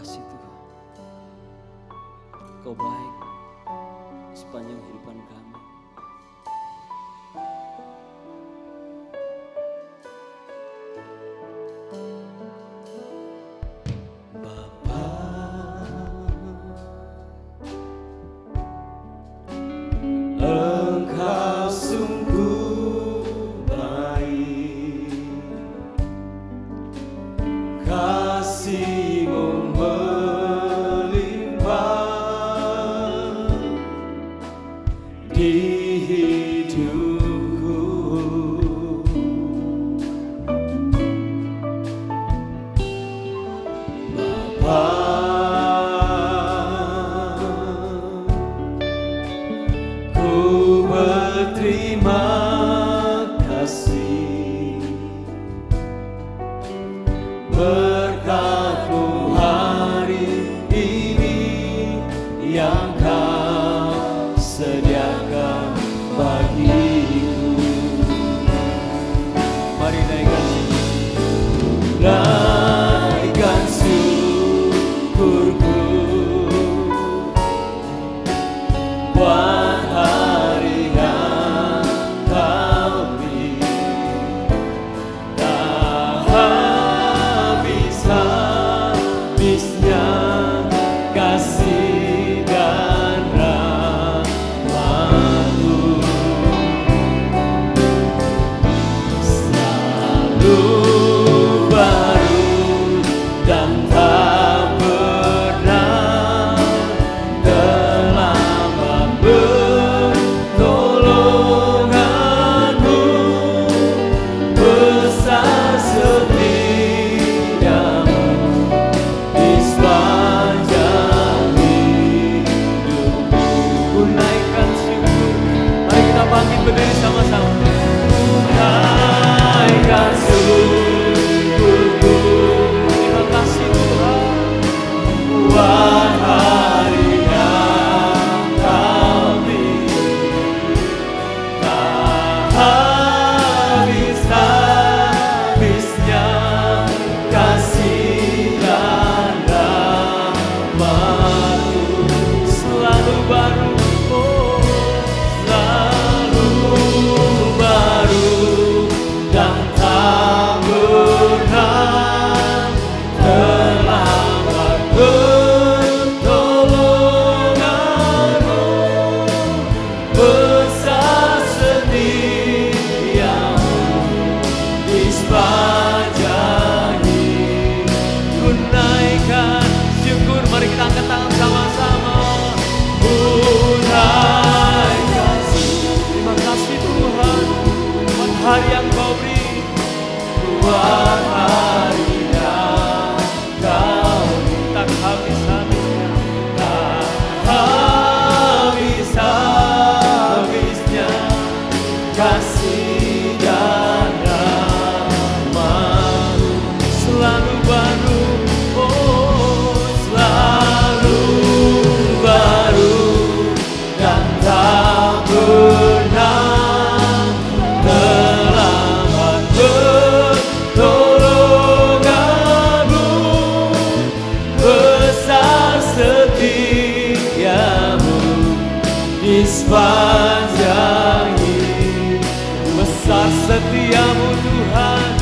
kasih Tuhan. Kau baik sepanjang kehidupan kami. Bapa, Engkau sungguh baik, kasih-Mu melimpah di hidupku. Bapa, ku berterima kasih berkat-Mu hari ini yang Kau sediakan bagiku. Mari naikkan syukurku buat hari yang Kau beri. Tak habis-habisnya kasih dan rahmat-Mu, selalu baru dan tak pernah terlambat pertolongan-Mu, besar setia-Mu di sepanjang hidupku. Ku naikkan syukur. Mari kita bangkit berdiri sama-sama. Naikkan syukurku. Terima kasih Tuhan buat hari yang Kau beri. Tak habis-habisnya kasih dan rahmat-Mu, selalu baru, oh, selalu baru dan tak pernah terlambat pertolongan-Mu, besar setia-Mu di sepanjang hidup. Ku naikkan syukur. Mari kita angkat tangan sama-sama. Ku naikkan syukur. Terima kasih Tuhan buat hari yang Kau beri, buat hari yang Kau beri. Tak habis-habisnya, tak habis-habisnya kasih dan rahmat-Mu, selalu baru, oh, selalu baru dan tak pernah terlambat pertolongan-Mu, besar setia-Mu di sepanjang hidup. Besar setia-Mu Tuhan,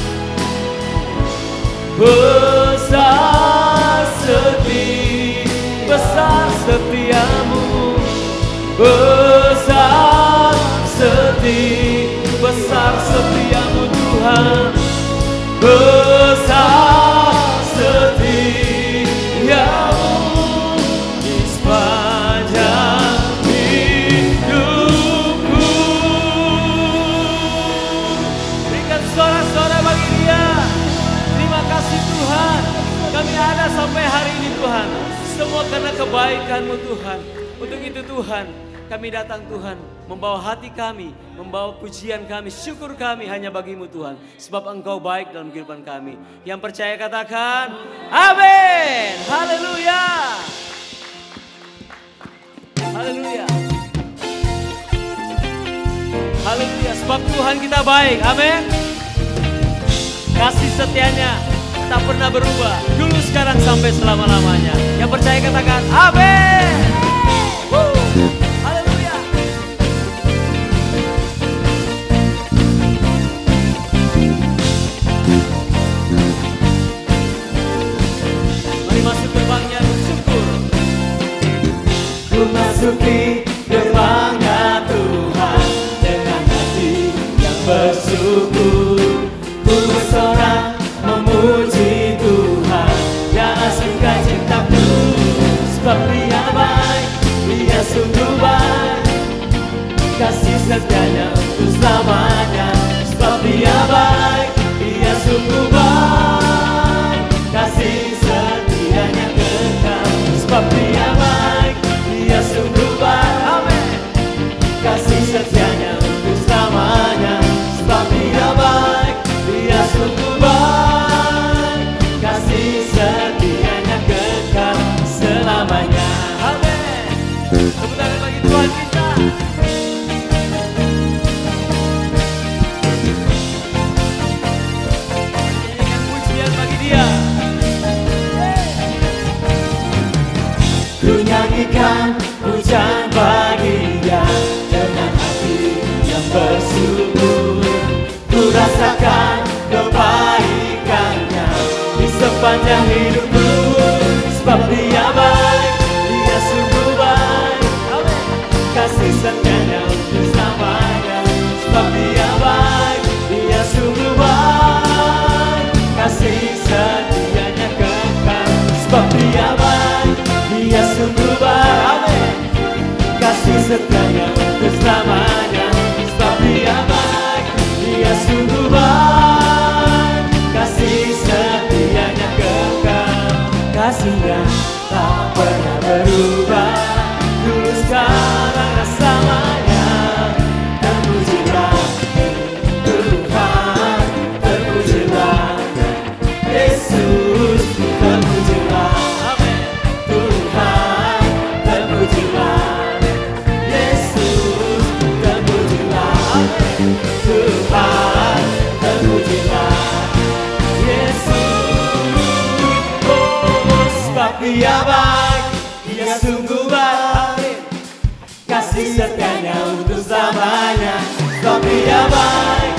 besar setia-Mu, besar setia-Mu Tuhan, besar setia-Mu di sepanjang hidupku. Berikan suara-suara bagi Dia. Terima kasih Tuhan, kami ada sampai hari ini Tuhan, semua karena kebaikan-Mu Tuhan. Untuk itu Tuhan, kami datang Tuhan, membawa hati kami, membawa pujian kami, syukur kami hanya bagi-Mu Tuhan. Sebab Engkau baik dalam kehidupan kami. Yang percaya katakan, amin. Haleluya. Haleluya. Haleluya. Sebab Tuhan kita baik. Amin. Kasih setianya tak pernah berubah, dulu sekarang sampai selama-lamanya. Yang percaya katakan amin. Haleluya. Mari masuk gerbangnya bersyukur. Ku masuki gerbangnya Tuhan dengan hati yang bersyukur. Ku bersorak memuji Tuhan yang asingkan cintaku. Sebab Dia baik, Dia sungguh baik, kasih setianya untuk selamanya. Sebab Dia baik, Dia sungguh baik, kasih setianya kekal. Sebab Dia baik, Dia sungguh baik, amin, kasih setianya untuk selamanya. Sebab Dia baik, Dia sungguh baik, kasih setianya kekal selamanya. Amin. Tepuk tangan bagi Tuhan kita. Nyanyikan pujian bagi Dia. Ku nyanyikan pujian bagi Dia dengan hati yang bersyukur. Ku rasakan kebaikannya di sepanjang hidupku. Sebab Dia baik, Dia sungguh baik, amin, kasih setianya untuk selamanya. Sebab Dia baik, Dia sungguh baik, kasih setianya kekal. Sebab Dia baik, Dia sungguh baik, amin, kasih setianya untuk selamanya. Sebab Dia baik, Dia sungguh baik, kasih setianya kekal. Kasih-Nya tak pernah berubah, dulu sekarang dan selamanya. Terpujilah Tuhan, terpujilah Yesus, terpujilah Tuhan, terpujilah Yesus, terpujilah Tuhan, terpujilah Yesus. Oh, sebab Dia baik, Dia sungguh baik, kasih setianya untuk selamanya. Sebab Dia baik,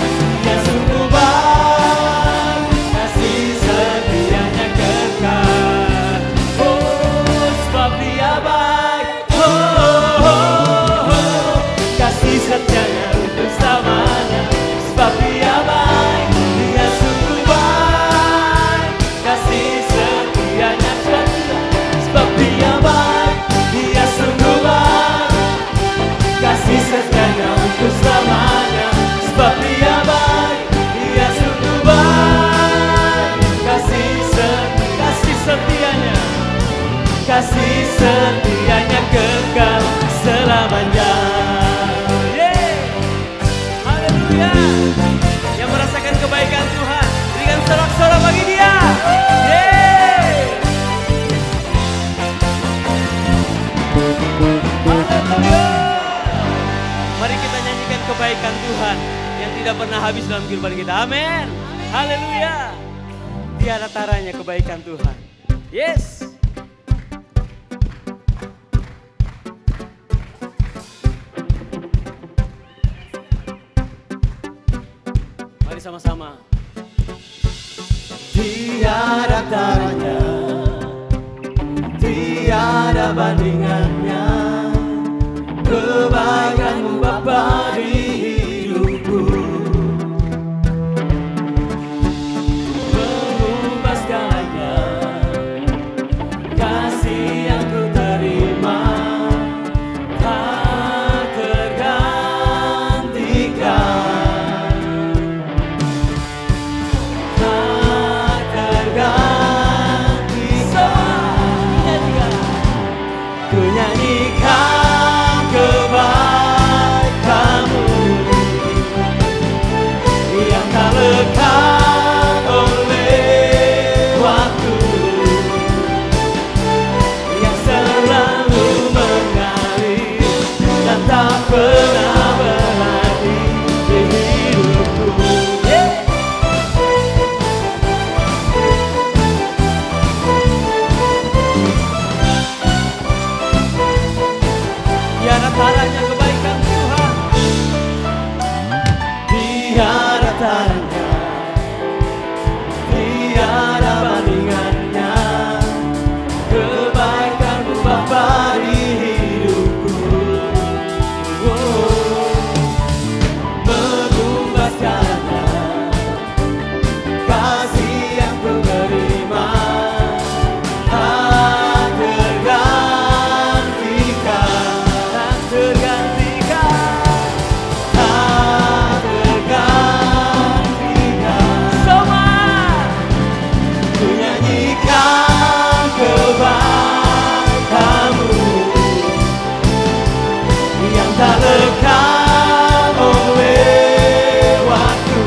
Dia sungguh baik, kasih setianya kekal. Oh, sebab Dia baik, kasih setianya untuk selamanya. Sebab Dia baik, Dia sungguh baik, kasih setianya kekal. Sebab Dia baik, Dia sungguh baik, kasih setianya untuk selamanya. Sebab Dia baik, Dia sungguh baik, kasih setianya, kasih setianya kekal selamanya. Haleluya. Yang merasakan kebaikan Tuhan, berikan sorak-sorak bagi Dia. Haleluya. Mari kita nyanyikan kebaikan Tuhan yang tidak pernah habis dalam kehidupan kita. Amin. Haleluya. Tiada taranya kebaikan Tuhan. Yes. Mari sama-sama. Tiada taranya, tiada bandingannya, kebaikan-Mu Bapa di hidupku. Mengubah segalanya, kasih yang ku terima tak tergantikan, tak tergantikan. Ku tandanya, tiada bandingannya. Kebaikan-Mu Bapa di hidupku, mengubah segala kasih yang ku terima. Tak tergantikan, tak tergantikan, tak tergantikan. Semua ku nyanyikan kebaikan-Mu yang tak lekang oleh waktu,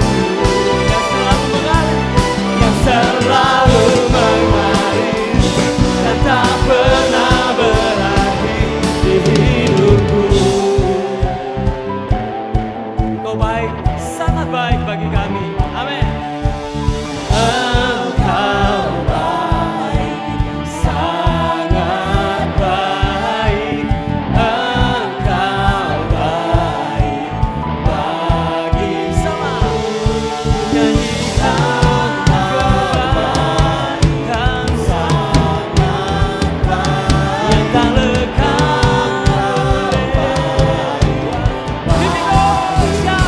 yang selalu mengalir dan tak pernah berakhir di hidupku. Engkau baik, sangat baik bagi kami. Amin. Engkau baik, sangat baik. Engkau baik bagi selalu. Nyanyikan kebaikan sangat baik yang tak lekang oleh Indonesia.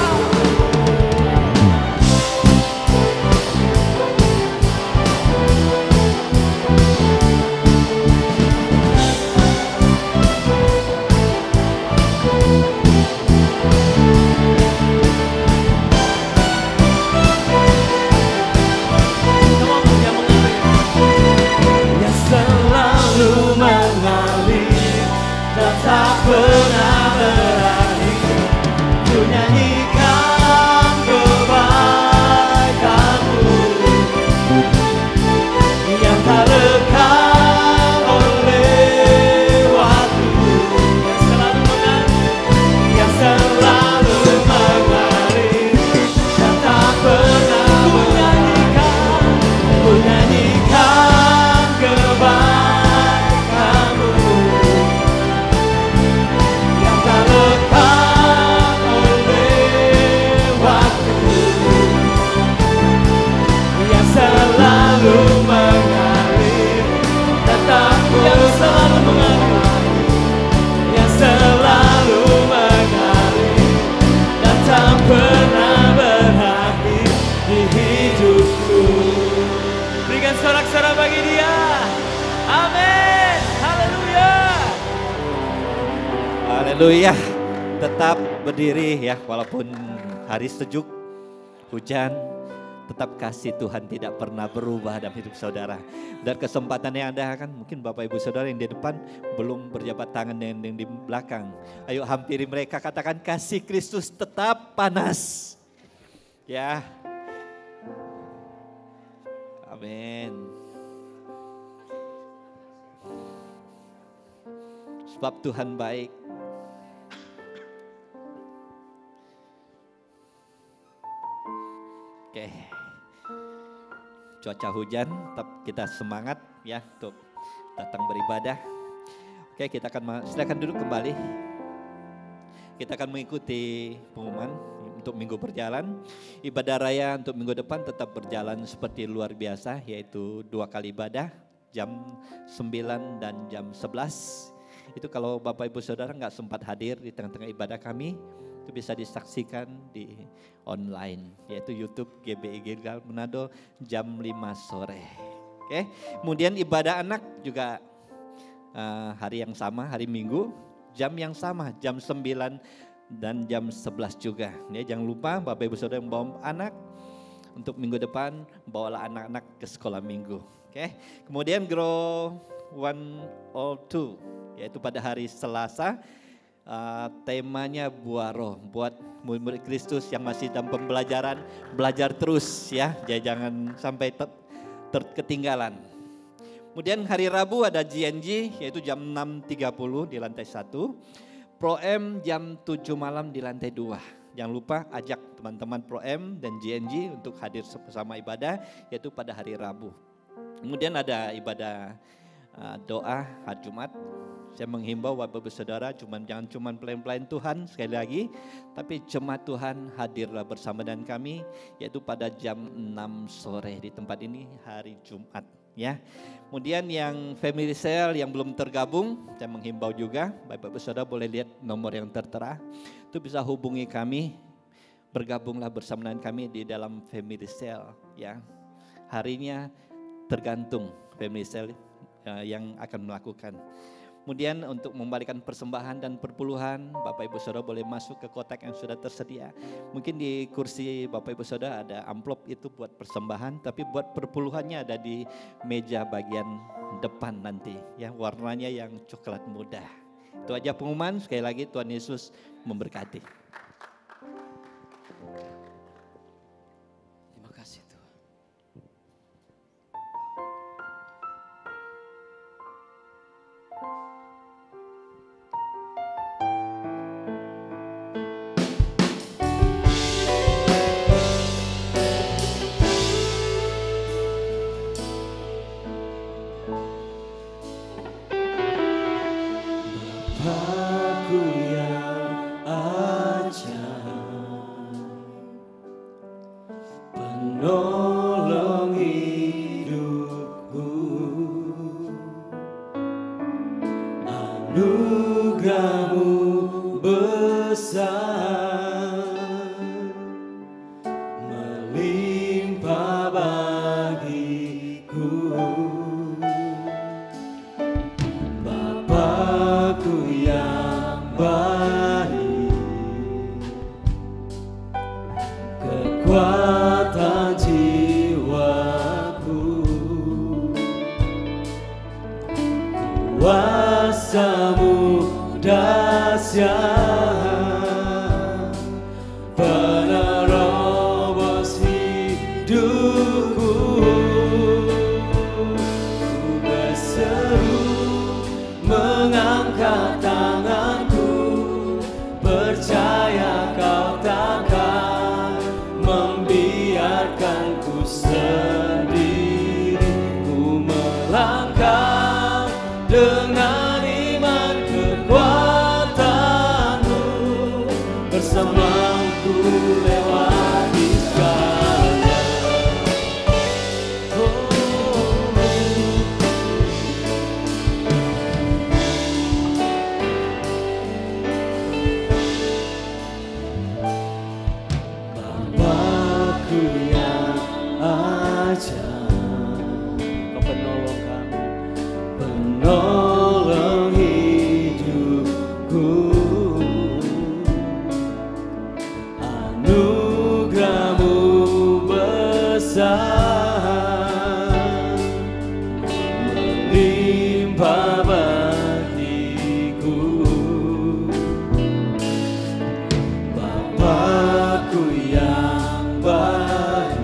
Semua yang mengalir. yang selalu mengalir dan tak pernah berakhir. Ku nyanyikan kebaikan-Mu yang tak lekang oleh waktu, yang selalu mengalir dan tak pernah berakhir. Ku nyanyikan kebaikan-Mu yang tak lekang oleh waktu, yang selalu mengalir dan tak yang selalu mengalir, yang selalu mengalir dan tak pernah berakhir di hidupku. Berikan sorak-sorak bagi Dia. Amin. Haleluya. Haleluya. Tetap berdiri ya, walaupun hari sejuk, hujan, tetap kasih Tuhan tidak pernah berubah dalam hidup saudara. Dan kesempatan yang ada kan, mungkin Bapak Ibu Saudara yang di depan belum berjabat tangan dengan yang di belakang. Ayo hampiri mereka, katakan kasih Kristus tetap panas. Ya. Amin. Sebab Tuhan baik. Oke. Cuaca hujan, tetap kita semangat ya untuk datang beribadah. Oke, kita akan silakan duduk kembali. Kita akan mengikuti pengumuman untuk minggu berjalan. Ibadah raya untuk minggu depan tetap berjalan seperti luar biasa, yaitu 2 kali ibadah, jam 9 dan jam 11. Itu kalau Bapak Ibu Saudara nggak sempat hadir di tengah-tengah ibadah kami, itu bisa disaksikan di online, yaitu YouTube GBI Gilgal Manado jam 5 sore. Oke, kemudian ibadah anak juga hari yang sama, hari Minggu, jam yang sama, jam 9 dan jam 11 juga. Ya, jangan lupa Bapak Ibu Saudara yang bawa anak, untuk minggu depan bawalah anak-anak ke sekolah minggu. Oke, kemudian Grow 102, yaitu pada hari Selasa, temanya buah roh, buat murid-murid Kristus yang masih dalam pembelajaran, belajar terus ya, jangan sampai ketinggalan. Kemudian hari Rabu ada GNG, yaitu jam 6.30 di lantai 1, Pro-M jam 7 malam di lantai 2. Jangan lupa ajak teman-teman Pro-M dan GNG untuk hadir bersama ibadah, yaitu pada hari Rabu. Kemudian ada ibadah doa hari Jumat Saya menghimbau Bapak Ibu Saudara, jangan cuma pelayan-pelayan Tuhan sekali lagi, tapi jemaat Tuhan hadirlah bersama dengan kami, yaitu pada jam 6 sore di tempat ini hari Jumat. Ya, kemudian yang family cell yang belum tergabung, saya menghimbau juga, Bapak Ibu Saudara boleh lihat nomor yang tertera, itu bisa hubungi kami, bergabunglah bersama dengan kami di dalam family cell. Ya, harinya tergantung family cell yang akan melakukan. Kemudian untuk membalikan persembahan dan perpuluhan, Bapak Ibu Saudara boleh masuk ke kotak yang sudah tersedia. Mungkin di kursi Bapak Ibu Saudara ada amplop itu buat persembahan, tapi buat perpuluhannya ada di meja bagian depan nanti. Ya, warnanya yang coklat muda. Itu aja pengumuman, sekali lagi Tuhan Yesus memberkati. Terima kasih Tuhan. Bapakku yang ajaib, penolong hidupku, anugerah-Mu besar, melimpah bagiku. Bapakku yang baik, kekuatan jiwaku, kuasa-Mu dahsyat, penerobos hidupku. Ku berseru, mengangkat tanganku, percaya Kau takkan membiarkanku sendiri. Ku melangkah dengan iman kekuatan-Mu, bersama-Ku lewati segala. Bapakku yang ajaib, Kau penolong kami. penolong hidupku, anugerah-Mu besar, melimpah bagiku. Bapakku yang baik,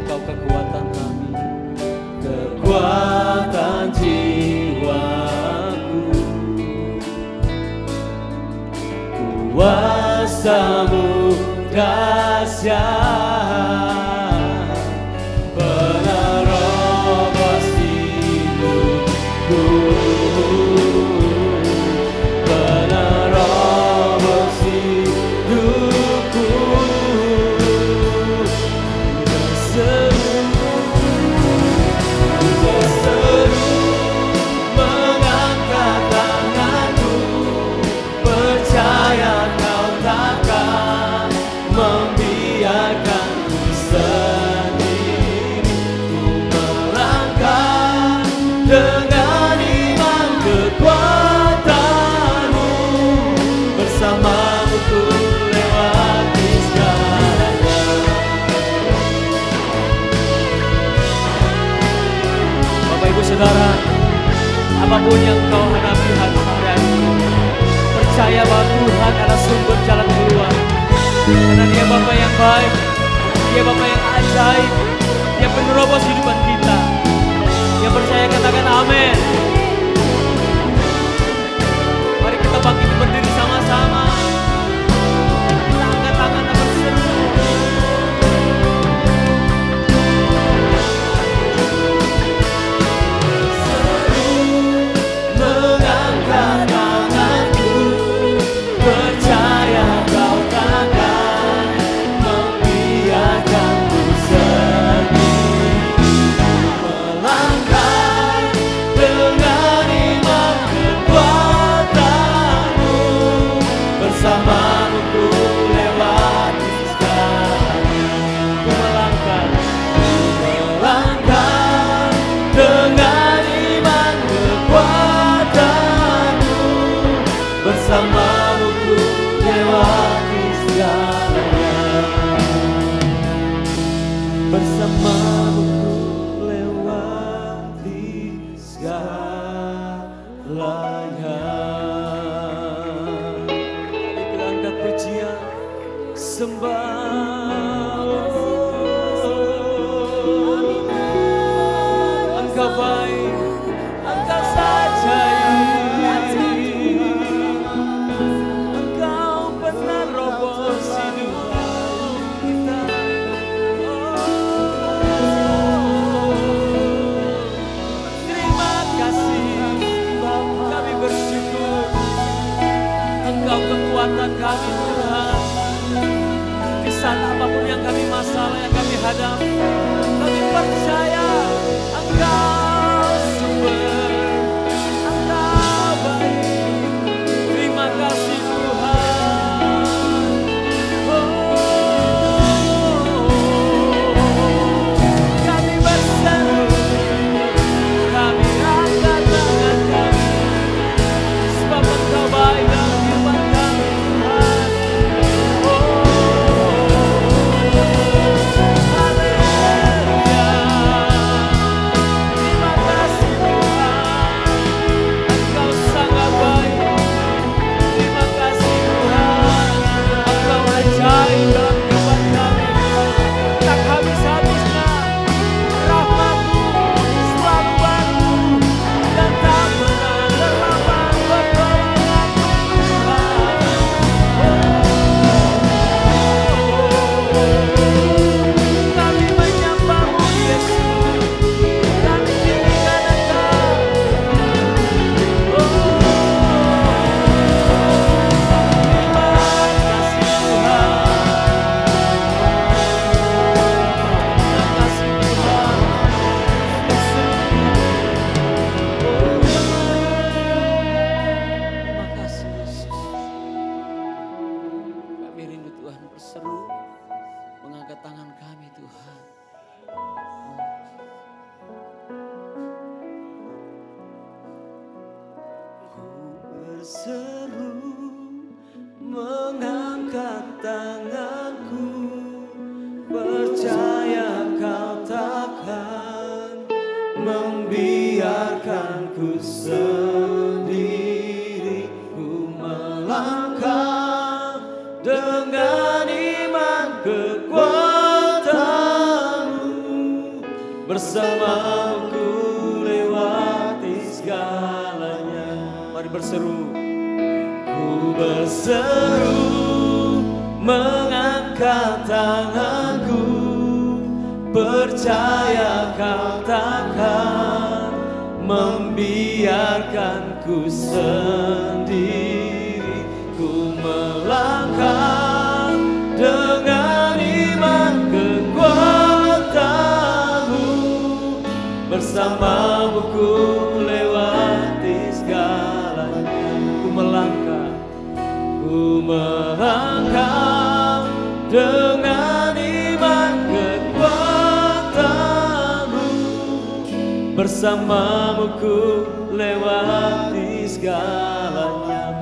Kau kekuatan kami. kekuatan jiwaku, kuasa-Mu dahsyat, penerobos hidupku, penerobos hidupku. Berseru, mengangkat tanganku, percaya Kau takkan membiarkanku sendiri. Ku melangkah dengan iman kekuatan-Mu, bersama-Mu ku lewati segalanya. Bapak Ibu Saudara, apapun yang kau hadapi hari ini, percaya bahwa Tuhan adalah sumber jalan keluar. Karena Dia Bapa yang baik, Dia Bapa yang ajaib, Dia penerobos kehidupan kita. Yang percaya katakan amin. Mari kita bangkit berdiri sama-sama. Kita angkat tangan dan berseru. Mengangkat bersamamu ku lewati segalanya. Kita angkat pujian, sembah. Engkau baik, Engkau saja yang Engkau benar robos hidup kita. Terima kasih Bapa, kami bersyukur Engkau kekuatan kami Tuhan. Di saat apapun yang kami masalah yang kami hadapi, kami percaya Engkau sumber, Engkau baik. Terima kasih Tuhan. Kami berseru, kami angkat tangan kami, sebab Engkau baik dalam kehidupan kami Tuhan. Haleluya. Terima kasih Tuhan, Engkau sangat baik. Terima kasih Tuhan, Engkau ajaib dalam kehidupan kami. Tak habis-habisnya rahmat-Mu selalu baru dan tak pernah terlambat pertolongan-Mu Tuhan. Kami menyembah-Mu Yesus, kami tinggikan Engkau. Terima kasih Tuhan. Terima kasih Tuhan. Terima kasih Yesus. Kami rindu Tuhan berseru, mengangkat tangan kami Tuhan. Berseru mengangkat tanganku, percaya Kau takkan membiarkanku sendiri. Ku melangkah dengan iman kekuatan-Mu, bersamamu ku lewati segalanya. Mari berseru. Ku berseru mengangkat tanganku, percaya Kau takkan membiarkanku sendiri. Ku melangkah dengan iman kekuatan-Mu, bersamamu ku lewati segalanya. Ku melangkah dengan iman kekuatan-Mu, bersamamu ku lewati segalanya.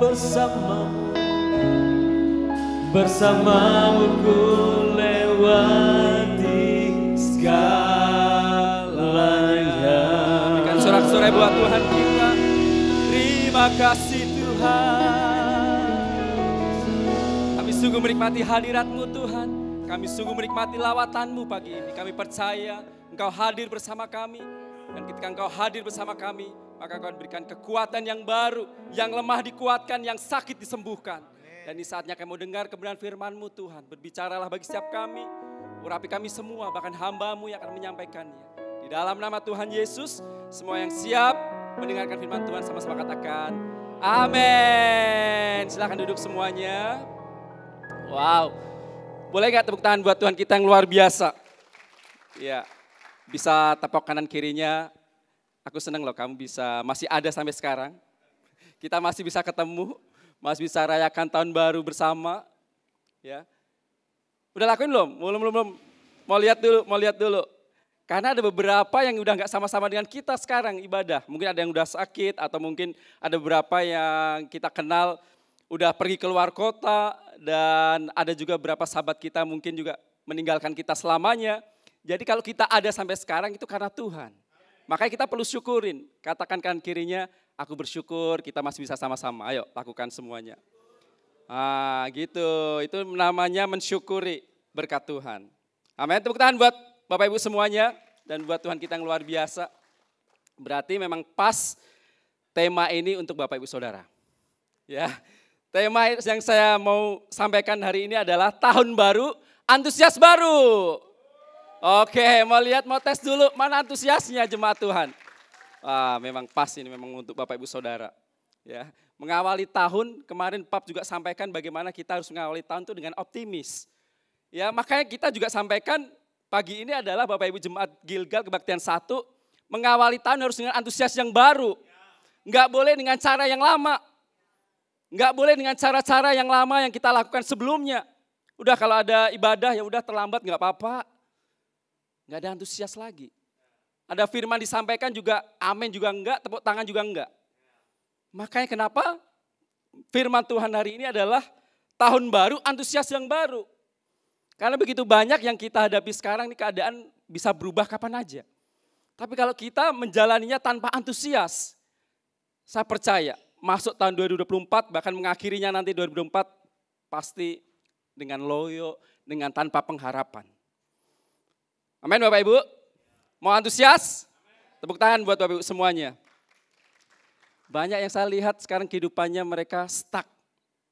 Bersamamu ku lewati segalanya. Berikan sorak-sorai buat Tuhan kita. Terima kasih Tuhan. Kami sungguh menikmati hadirat-Mu Tuhan. Kami sungguh menikmati lawatan-Mu pagi ini. Kami percaya Engkau hadir bersama kami. Dan ketika Engkau hadir bersama kami, maka Engkau berikan kekuatan yang baru. Yang lemah dikuatkan, yang sakit disembuhkan. Dan di saatnya kami mau dengar kebenaran firman-Mu Tuhan. Berbicaralah bagi setiap kami. Urapi kami semua, bahkan hamba-Mu yang akan menyampaikannya. Di dalam nama Tuhan Yesus, semua yang siap mendengarkan firman Tuhan sama-sama katakan amin. Silakan duduk semuanya. Wow, boleh gak tepuk tangan buat Tuhan kita yang luar biasa. Ya, bisa tepuk kanan kirinya. Aku senang loh kamu bisa masih ada sampai sekarang. Kita masih bisa ketemu, masih bisa rayakan tahun baru bersama. Ya, udah lakuin belum? Belum. Mau lihat dulu. Karena ada beberapa yang udah gak sama-sama dengan kita sekarang ibadah. Mungkin ada yang udah sakit atau mungkin ada beberapa yang kita kenal udah pergi keluar kota. Dan ada juga beberapa sahabat kita mungkin juga meninggalkan kita selamanya. Jadi kalau kita ada sampai sekarang itu karena Tuhan. Makanya kita perlu syukurin. Katakan kanan kirinya, aku bersyukur kita masih bisa sama-sama. Ayo lakukan semuanya. Gitu. Itu namanya mensyukuri berkat Tuhan. Amin. Tepuk tangan buat Bapak Ibu semuanya. Dan buat Tuhan kita yang luar biasa. Berarti memang pas tema ini untuk Bapak Ibu Saudara. Ya, tema yang saya mau sampaikan hari ini adalah tahun baru, antusias baru. Oke, mau lihat, mau tes dulu mana antusiasnya jemaat Tuhan. Memang pas ini memang untuk Bapak Ibu Saudara. Ya, mengawali tahun, kemarin Pap juga sampaikan bagaimana kita harus mengawali tahun itu dengan optimis. Ya, makanya kita juga sampaikan pagi ini adalah Bapak Ibu Jemaat Gilgal Kebaktian 1, mengawali tahun harus dengan antusias yang baru. Enggak boleh dengan cara yang lama. Enggak boleh dengan cara-cara yang lama yang kita lakukan sebelumnya. Udah kalau ada ibadah ya udah terlambat enggak apa-apa. Enggak ada antusias lagi. Ada firman disampaikan juga amin juga enggak, tepuk tangan juga enggak. Makanya kenapa firman Tuhan hari ini adalah tahun baru, antusias yang baru. Karena begitu banyak yang kita hadapi sekarang ini keadaan bisa berubah kapan aja. Tapi kalau kita menjalaninya tanpa antusias, saya percaya masuk tahun 2024 bahkan mengakhirinya nanti 2024 pasti dengan loyo, dengan tanpa pengharapan. Amin Bapak Ibu. Mau antusias? Tepuk tangan buat Bapak Ibu semuanya. Banyak yang saya lihat sekarang kehidupannya mereka stuck.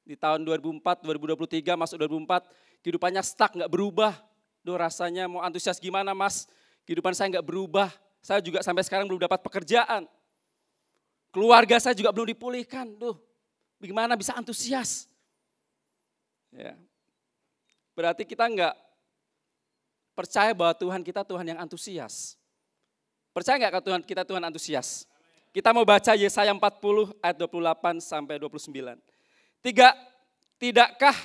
Di tahun 2004, 2023 masuk 2024 kehidupannya stuck, gak berubah. Duh rasanya mau antusias gimana mas? Kehidupan saya gak berubah. Saya juga sampai sekarang belum dapat pekerjaan. Keluarga saya juga belum dipulihkan. Duh, bagaimana bisa antusias? Ya. Berarti kita enggak percaya bahwa Tuhan kita Tuhan yang antusias. Percaya enggak kalau Tuhan kita Tuhan antusias? Kita mau baca Yesaya 40 ayat 28 sampai 29. Tidakkah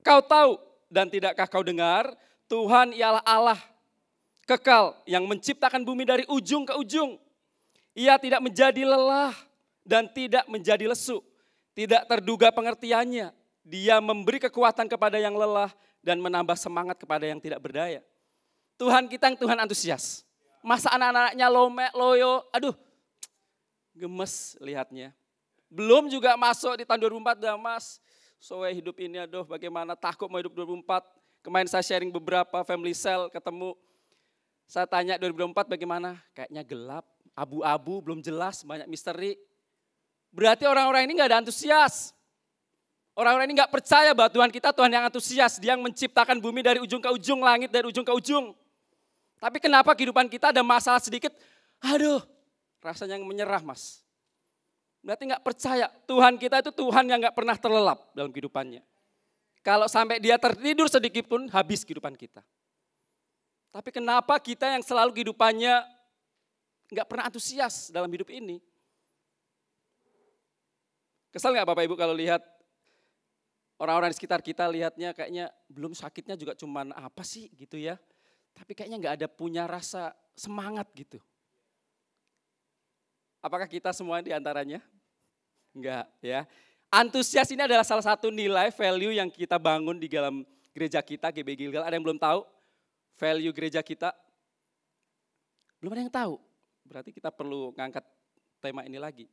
kau tahu dan tidakkah kau dengar, Tuhan ialah Allah kekal yang menciptakan bumi dari ujung ke ujung. Ia tidak menjadi lelah dan tidak menjadi lesu. Tidak terduga pengertiannya. Dia memberi kekuatan kepada yang lelah dan menambah semangat kepada yang tidak berdaya. Tuhan kita yang Tuhan antusias. Masa anak-anaknya loyo, aduh gemes lihatnya. Belum juga masuk di tahun 2004 dah mas. Soalnya hidup ini aduh bagaimana takut mau hidup 2004. Kemarin saya sharing beberapa family cell ketemu. Saya tanya 2024 bagaimana? Kayaknya gelap, abu-abu, belum jelas, banyak misteri. Berarti orang-orang ini gak ada antusias. Orang-orang ini gak percaya bahwa Tuhan kita Tuhan yang antusias. Dia yang menciptakan bumi dari ujung ke ujung, langit dari ujung ke ujung. Tapi kenapa kehidupan kita ada masalah sedikit? Aduh, rasanya yang menyerah mas. Berarti gak percaya Tuhan kita itu Tuhan yang gak pernah terlelap dalam kehidupannya. Kalau sampai dia tertidur sedikit pun habis kehidupan kita. Tapi kenapa kita yang selalu kehidupannya gak pernah antusias dalam hidup ini? Kesal gak Bapak Ibu kalau lihat orang-orang di sekitar kita lihatnya kayaknya belum sakitnya juga cuman apa sih gitu ya. Tapi kayaknya gak ada punya rasa semangat gitu. Apakah kita semua di antaranya? Enggak ya. Antusias ini adalah salah satu nilai value yang kita bangun di dalam gereja kita, GB Gilgal. Ada yang belum tahu value gereja kita? Belum ada yang tahu. Berarti kita perlu ngangkat tema ini lagi.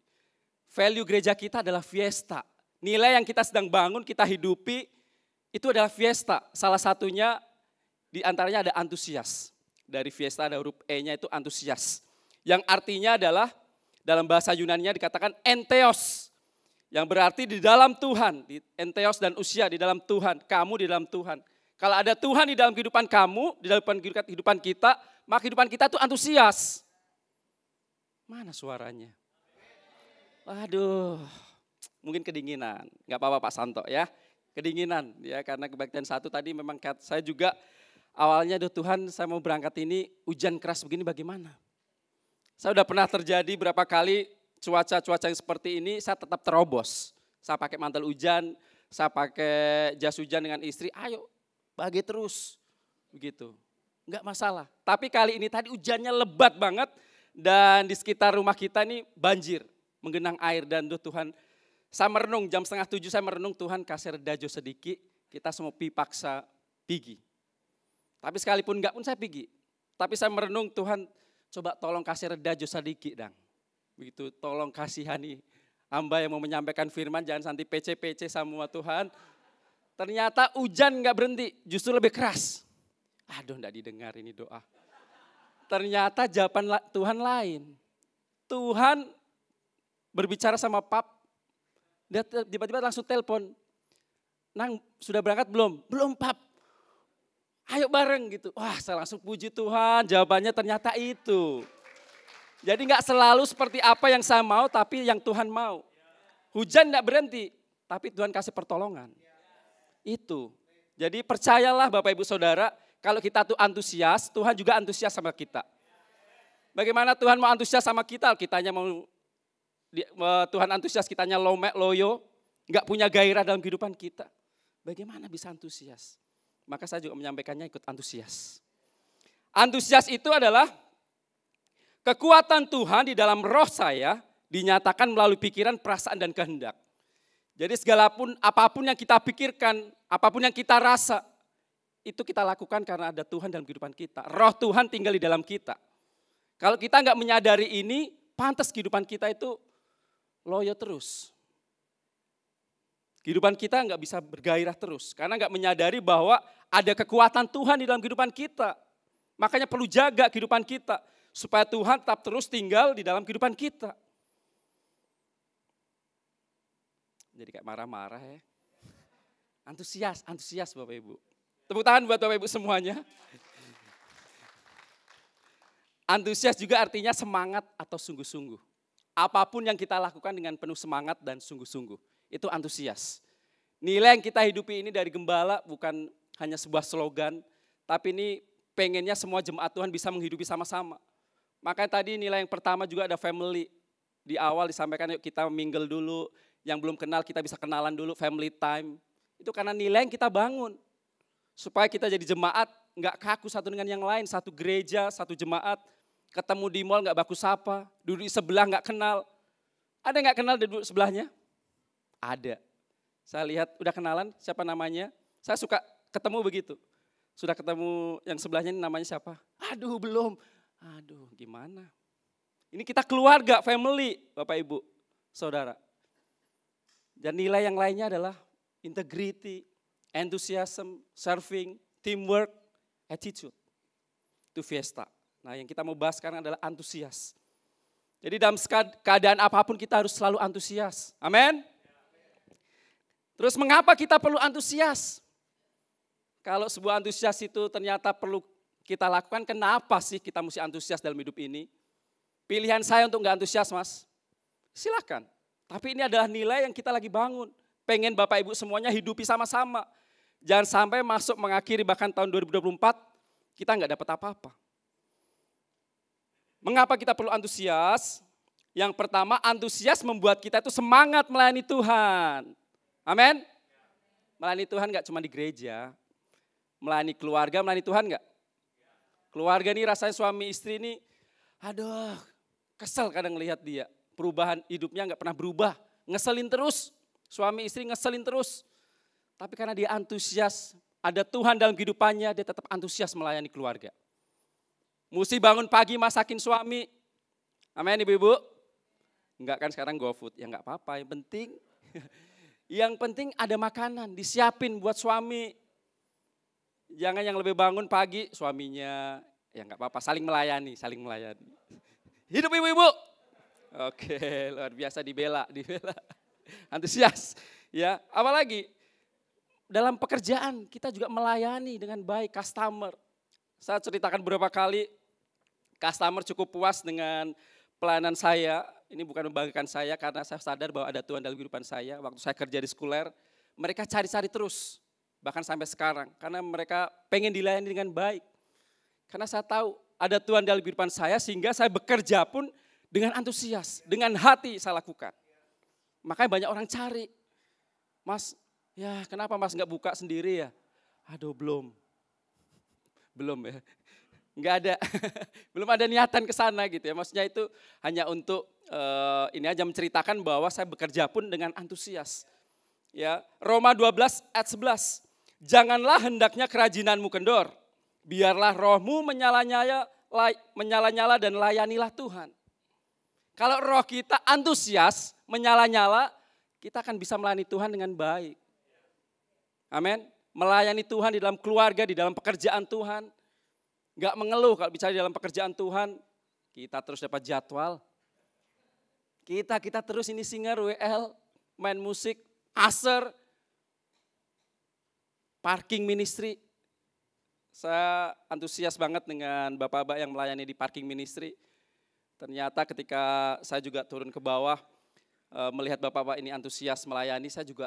Value gereja kita adalah fiesta. Nilai yang kita sedang bangun, kita hidupi, itu adalah fiesta. Salah satunya di antaranya ada antusias. Dari fiesta ada huruf E-nya itu antusias. Yang artinya adalah dalam bahasa Yunani-nya dikatakan entheos. Yang berarti di dalam Tuhan, entheos dan usia di dalam Tuhan, kamu di dalam Tuhan. Kalau ada Tuhan di dalam kehidupan kamu, di dalam kehidupan kita, maka kehidupan kita itu antusias. Mana suaranya? Waduh, mungkin kedinginan. Enggak apa-apa Pak Santo ya, kedinginan ya karena kebaktian 1 tadi memang saya juga awalnya Tuhan saya mau berangkat ini hujan keras begini bagaimana? Saya udah pernah terjadi berapa kali cuaca-cuaca yang seperti ini saya tetap terobos. Saya pakai mantel hujan, saya pakai jas hujan dengan istri, ayo bagi terus. Begitu, enggak masalah. Tapi kali ini tadi hujannya lebat banget dan di sekitar rumah kita ini banjir, menggenang air dan Tuhan. Saya merenung jam 6:30 saya merenung Tuhan kasih redajo sedikit, kita semua paksa pergi. Tapi sekalipun enggak pun saya pergi. Tapi saya merenung, Tuhan coba tolong kasih reda jo sedikit dang. Begitu, tolong kasihani hamba yang mau menyampaikan firman, jangan nanti PC-PC sama Tuhan. Ternyata hujan gak berhenti, justru lebih keras. Aduh, gak didengar ini doa. Ternyata jawaban Tuhan lain. Tuhan berbicara sama pap, dia tiba-tiba langsung telepon. Nang, sudah berangkat belum? Belum pap. Ayo bareng gitu. Wah, saya langsung puji Tuhan, jawabannya ternyata itu. Jadi gak selalu seperti apa yang saya mau, tapi yang Tuhan mau. Hujan gak berhenti, tapi Tuhan kasih pertolongan. Itu. Jadi percayalah Bapak Ibu Saudara, kalau kita tuh antusias, Tuhan juga antusias sama kita. Bagaimana Tuhan mau antusias sama kita? Kitanya mau, Tuhan antusias, kitanya loyo, gak punya gairah dalam kehidupan kita. Bagaimana bisa antusias? Maka saya juga menyampaikannya ikut antusias. Antusias itu adalah kekuatan Tuhan di dalam roh saya dinyatakan melalui pikiran, perasaan, dan kehendak. Jadi apapun yang kita pikirkan, apapun yang kita rasa, itu kita lakukan karena ada Tuhan dalam kehidupan kita. Roh Tuhan tinggal di dalam kita. Kalau kita nggak menyadari ini, pantas kehidupan kita itu loyo terus. Kehidupan kita nggak bisa bergairah terus, karena nggak menyadari bahwa ada kekuatan Tuhan di dalam kehidupan kita. Makanya perlu jaga kehidupan kita, supaya Tuhan tetap terus tinggal di dalam kehidupan kita. Jadi kayak marah-marah ya. Antusias Bapak Ibu. Tepuk tangan buat Bapak Ibu semuanya. Antusias juga artinya semangat atau sungguh-sungguh. Apapun yang kita lakukan dengan penuh semangat dan sungguh-sungguh. Itu antusias. Nilai yang kita hidupi ini dari Gembala bukan hanya sebuah slogan, tapi ini pengennya semua jemaat Tuhan bisa menghidupi sama-sama. Makanya tadi nilai yang pertama juga ada family. Di awal disampaikan yuk kita mingle dulu, yang belum kenal kita bisa kenalan dulu, family time. Itu karena nilai yang kita bangun. Supaya kita jadi jemaat, nggak kaku satu dengan yang lain, satu gereja, satu jemaat, ketemu di mall nggak baku sapa, duduk di sebelah nggak kenal. Ada nggak kenal duduk sebelahnya? Ada. Saya lihat udah kenalan siapa namanya. Saya suka ketemu begitu. Sudah ketemu yang sebelahnya ini namanya siapa? Aduh belum. Aduh gimana. Ini kita keluarga, family Bapak Ibu, Saudara. Dan nilai yang lainnya adalah integrity, enthusiasm, serving, teamwork, attitude. Itu fiesta. Nah yang kita mau bahas sekarang adalah antusias. Jadi dalam keadaan apapun kita harus selalu antusias. Amin. Terus mengapa kita perlu antusias? Kalau sebuah antusias itu ternyata perlu kita lakukan, kenapa sih kita mesti antusias dalam hidup ini? Pilihan saya untuk enggak antusias mas, silakan. Tapi ini adalah nilai yang kita lagi bangun. Pengen Bapak Ibu semuanya hidupi sama-sama. Jangan sampai masuk mengakhiri bahkan tahun 2024, kita enggak dapat apa-apa. Mengapa kita perlu antusias? Yang pertama, antusias membuat kita itu semangat melayani Tuhan. Amin. Melayani Tuhan enggak cuma di gereja. Melayani keluarga, melayani Tuhan enggak? Keluarga ini rasanya suami istri ini, aduh kesel kadang ngelihat dia. Perubahan hidupnya enggak pernah berubah. Ngeselin terus, suami istri ngeselin terus. Tapi karena dia antusias, ada Tuhan dalam kehidupannya, dia tetap antusias melayani keluarga. Mesti bangun pagi masakin suami. Amin ibu-ibu. Enggak kan sekarang GoFood, ya enggak apa-apa, yang penting ada makanan, disiapin buat suami. Jangan yang lebih bangun pagi, suaminya, ya enggak apa-apa, saling melayani. Hidup ibu-ibu. Oke, luar biasa dibela. Antusias. Ya, apalagi dalam pekerjaan kita juga melayani dengan baik customer. Saya ceritakan beberapa kali, customer cukup puas dengan pelayanan saya. Ini bukan membanggakan saya karena saya sadar bahwa ada Tuhan dalam kehidupan saya. Waktu saya kerja di sekuler, mereka cari-cari terus. Bahkan sampai sekarang. Karena mereka pengen dilayani dengan baik. Karena saya tahu ada Tuhan dalam kehidupan saya sehingga saya bekerja pun dengan antusias. Dengan hati saya lakukan. Makanya banyak orang cari. Mas, ya kenapa mas gak buka sendiri ya? Aduh belum ya. Enggak ada, belum ada niatan ke sana gitu ya. Maksudnya itu hanya untuk ini aja menceritakan bahwa saya bekerja pun dengan antusias. Ya, Roma 12 ayat 11. Janganlah hendaknya kerajinanmu kendor. Biarlah rohmu menyala-nyala dan layanilah Tuhan. Kalau roh kita antusias, menyala-nyala, kita akan bisa melayani Tuhan dengan baik. Amin. Melayani Tuhan di dalam keluarga, di dalam pekerjaan Tuhan. Enggak mengeluh kalau bicara di dalam pekerjaan Tuhan. Kita terus dapat jadwal. Kita terus ini singer, WL, main musik, aser, parking ministry. Saya antusias banget dengan bapak-bapak yang melayani di parking ministry. Ternyata ketika saya juga turun ke bawah, melihat bapak-bapak ini antusias melayani, saya juga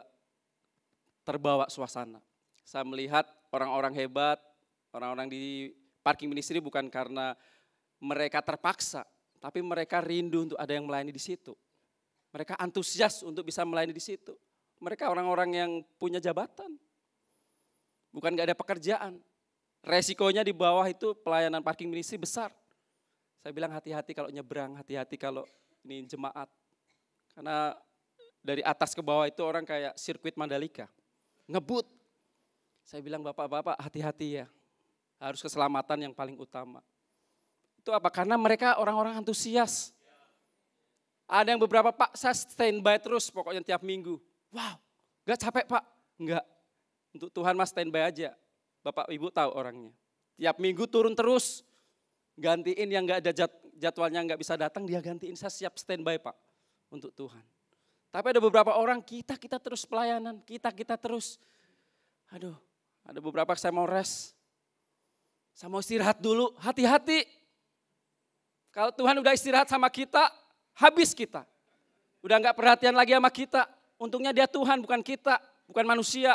terbawa suasana. Saya melihat orang-orang hebat, orang-orang di parking ministry bukan karena mereka terpaksa, tapi mereka rindu untuk ada yang melayani di situ. Mereka antusias untuk bisa melayani di situ. Mereka orang-orang yang punya jabatan, bukan gak ada pekerjaan. Resikonya di bawah itu pelayanan parking ministry besar. Saya bilang hati-hati kalau nyebrang, hati-hati kalau ini jemaat. Karena dari atas ke bawah itu orang kayak sirkuit Mandalika, ngebut. Saya bilang bapak-bapak hati-hati ya, harus keselamatan yang paling utama. Itu apa? Karena mereka orang-orang antusias. Ada yang beberapa, Pak saya standby terus pokoknya tiap minggu. Wow, gak capek Pak? Enggak, untuk Tuhan mas standby aja. Bapak Ibu tahu orangnya. Tiap minggu turun terus. Gantiin yang gak ada jadwalnya gak bisa datang, dia gantiin, saya siap standby Pak untuk Tuhan. Tapi ada beberapa orang, kita terus pelayanan, kita terus. Aduh, ada beberapa saya mau rest. Saya mau istirahat dulu, hati-hati. Kalau Tuhan udah istirahat sama kita, habis kita. Udah gak perhatian lagi sama kita. Untungnya dia Tuhan, bukan kita, bukan manusia.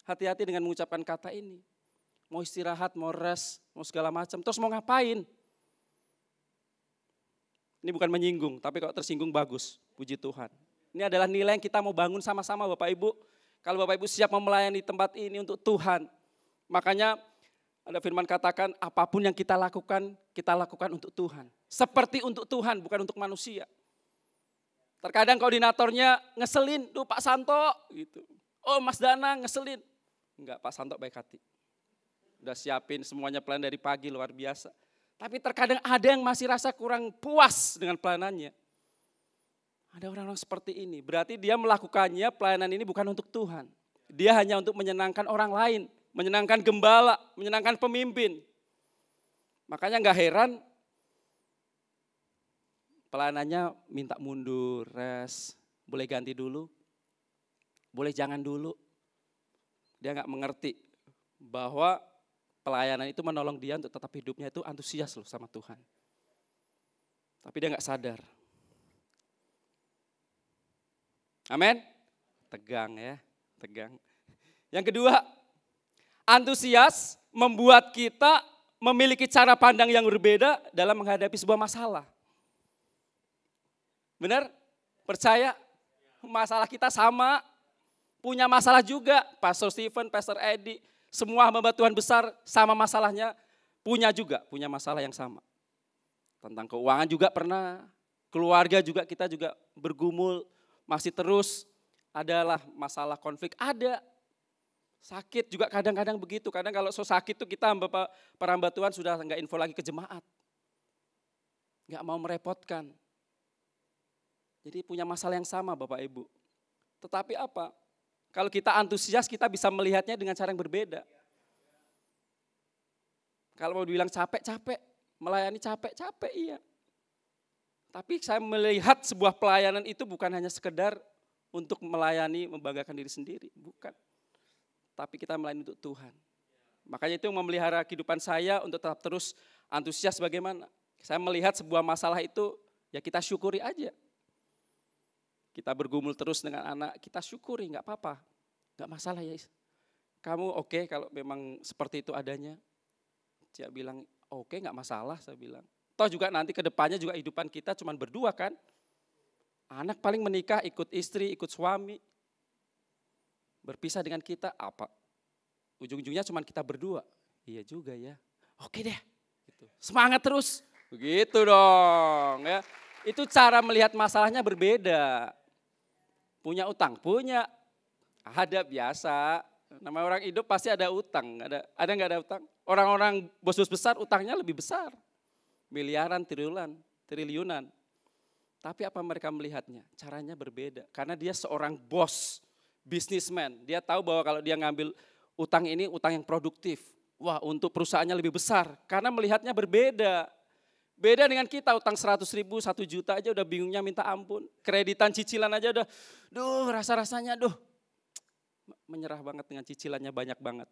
Hati-hati dengan mengucapkan kata ini. Mau istirahat, mau rest, mau segala macam. Terus mau ngapain? Ini bukan menyinggung, tapi kalau tersinggung bagus. Puji Tuhan. Ini adalah nilai yang kita mau bangun sama-sama Bapak Ibu. Kalau Bapak Ibu siap melayani tempat ini untuk Tuhan. Makanya ada firman katakan apapun yang kita lakukan untuk Tuhan. Seperti untuk Tuhan, bukan untuk manusia. Terkadang koordinatornya ngeselin, duh Pak Santo gitu. Oh Mas Dana ngeselin. Enggak, Pak Santo baik hati. Udah siapin semuanya pelayan dari pagi luar biasa. Tapi terkadang ada yang masih rasa kurang puas dengan pelayanannya. Ada orang-orang seperti ini. Berarti dia melakukannya pelayanan ini bukan untuk Tuhan. Dia hanya untuk menyenangkan orang lain. Menyenangkan gembala, menyenangkan pemimpin. Makanya gak heran pelayanannya minta mundur, rest. Boleh ganti dulu, boleh jangan dulu. Dia gak mengerti bahwa pelayanan itu menolong dia untuk tetap hidupnya itu antusias loh sama Tuhan. Tapi dia gak sadar. Amin. Tegang ya, tegang. Yang kedua, antusias membuat kita memiliki cara pandang yang berbeda dalam menghadapi sebuah masalah. Benar? Percaya? Masalah kita sama, punya masalah juga. Pastor Stephen, Pastor Edi, semua hamba Tuhan besar sama masalahnya, punya masalah yang sama. Tentang keuangan juga pernah, keluarga juga kita juga bergumul, masih terus adalah masalah konflik, ada. Sakit juga kadang-kadang begitu, kadang kalau sakit tuh kita para hamba Tuhan sudah enggak info lagi ke jemaat. Enggak mau merepotkan. Jadi punya masalah yang sama Bapak Ibu. Tetapi apa? Kalau kita antusias kita bisa melihatnya dengan cara yang berbeda. Kalau mau dibilang capek-capek, melayani capek-capek iya. Tapi saya melihat sebuah pelayanan itu bukan hanya sekedar untuk melayani, membanggakan diri sendiri, bukan. Tapi kita melayani untuk Tuhan. Makanya itu yang memelihara kehidupan saya untuk tetap terus antusias bagaimana. Saya melihat sebuah masalah itu, ya kita syukuri aja. Kita bergumul terus dengan anak, kita syukuri, gak apa-apa. Gak masalah ya. Kamu oke kalau memang seperti itu adanya. Dia bilang oke gak masalah, saya bilang. Toh juga nanti ke depannya juga kehidupan kita cuma berdua kan. Anak paling menikah ikut istri, ikut suami. Berpisah dengan kita apa? Ujung-ujungnya cuma kita berdua. Iya juga ya. Oke deh. Gitu. Semangat terus. Begitu dong ya. Itu cara melihat masalahnya berbeda. Punya utang, punya. Ada biasa. Nama orang hidup pasti ada utang. Ada nggak ada utang? Orang-orang bos-bos besar utangnya lebih besar. Miliaran, triliunan. Tapi apa mereka melihatnya? Caranya berbeda. Karena dia seorang bos, bisnismen. Dia tahu bahwa kalau dia ngambil utang ini utang yang produktif. Wah, untuk perusahaannya lebih besar. Karena melihatnya berbeda. Beda dengan kita, utang 100 ribu, 1 juta aja udah bingungnya minta ampun. Kreditan cicilan aja udah, rasa-rasanya menyerah banget dengan cicilannya banyak banget.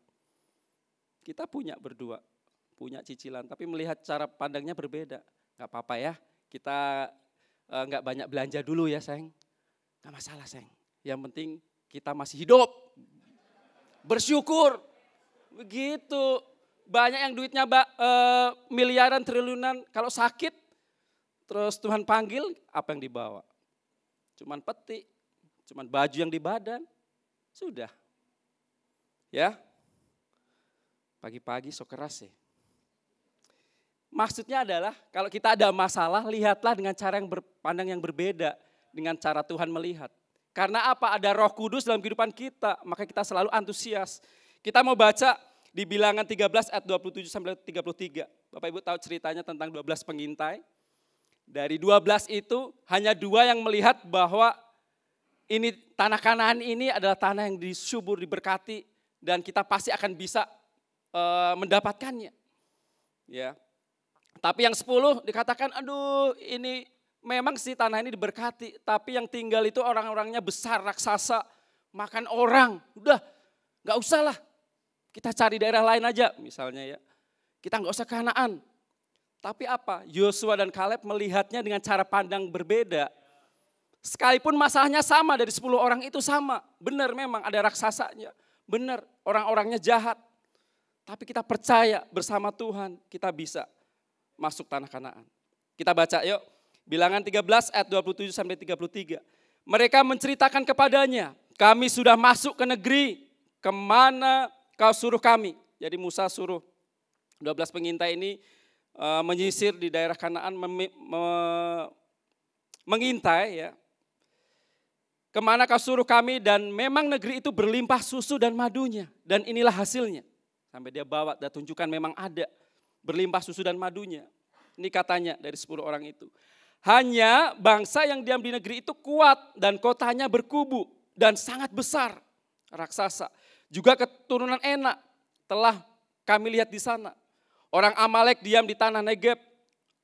Kita berdua punya cicilan, tapi melihat cara pandangnya berbeda. Gak apa-apa ya, kita gak banyak belanja dulu ya sayang. Gak masalah sayang, yang penting kita masih hidup. Bersyukur, begitu. Banyak yang duitnya miliaran, triliunan, kalau sakit terus Tuhan panggil, apa yang dibawa? Cuman peti, cuman baju yang di badan, sudah. Ya, pagi-pagi sok keras ya. Maksudnya adalah kalau kita ada masalah, lihatlah dengan cara yang berpandang yang berbeda dengan cara Tuhan melihat. Karena apa? Ada Roh Kudus dalam kehidupan kita, maka kita selalu antusias. Kita mau baca di Bilangan 13 ayat 27 sampai 33. Bapak Ibu tahu ceritanya tentang 12 pengintai. Dari 12 itu hanya 2 yang melihat bahwa ini tanah Kanaan ini adalah tanah yang disubur, diberkati dan kita pasti akan bisa mendapatkannya. Ya. Tapi yang 10 dikatakan, aduh ini memang sih tanah ini diberkati, tapi yang tinggal itu orang-orangnya besar, raksasa, makan orang. Udah, gak usah lah. Kita cari daerah lain aja misalnya ya. Kita nggak usah ke Kanaan. Tapi apa? Yosua dan Kaleb melihatnya dengan cara pandang berbeda. Sekalipun masalahnya sama dari 10 orang itu sama. Benar memang ada raksasanya. Benar orang-orangnya jahat. Tapi kita percaya bersama Tuhan kita bisa masuk tanah Kanaan. Kita baca yuk. Bilangan 13 ayat 27 sampai 33. Mereka menceritakan kepadanya, kami sudah masuk ke negeri kemana kau suruh kami. Jadi Musa suruh 12 pengintai ini menyisir di daerah Kanaan, mengintai ya. Kemana kau suruh kami, dan memang negeri itu berlimpah susu dan madunya. Dan inilah hasilnya. Sampai dia bawa dan tunjukkan memang ada berlimpah susu dan madunya. Ini katanya dari 10 orang itu. Hanya bangsa yang diam di negeri itu kuat dan kotanya berkubu dan sangat besar, raksasa. Juga keturunan Enak telah kami lihat di sana. Orang Amalek diam di tanah Negeb,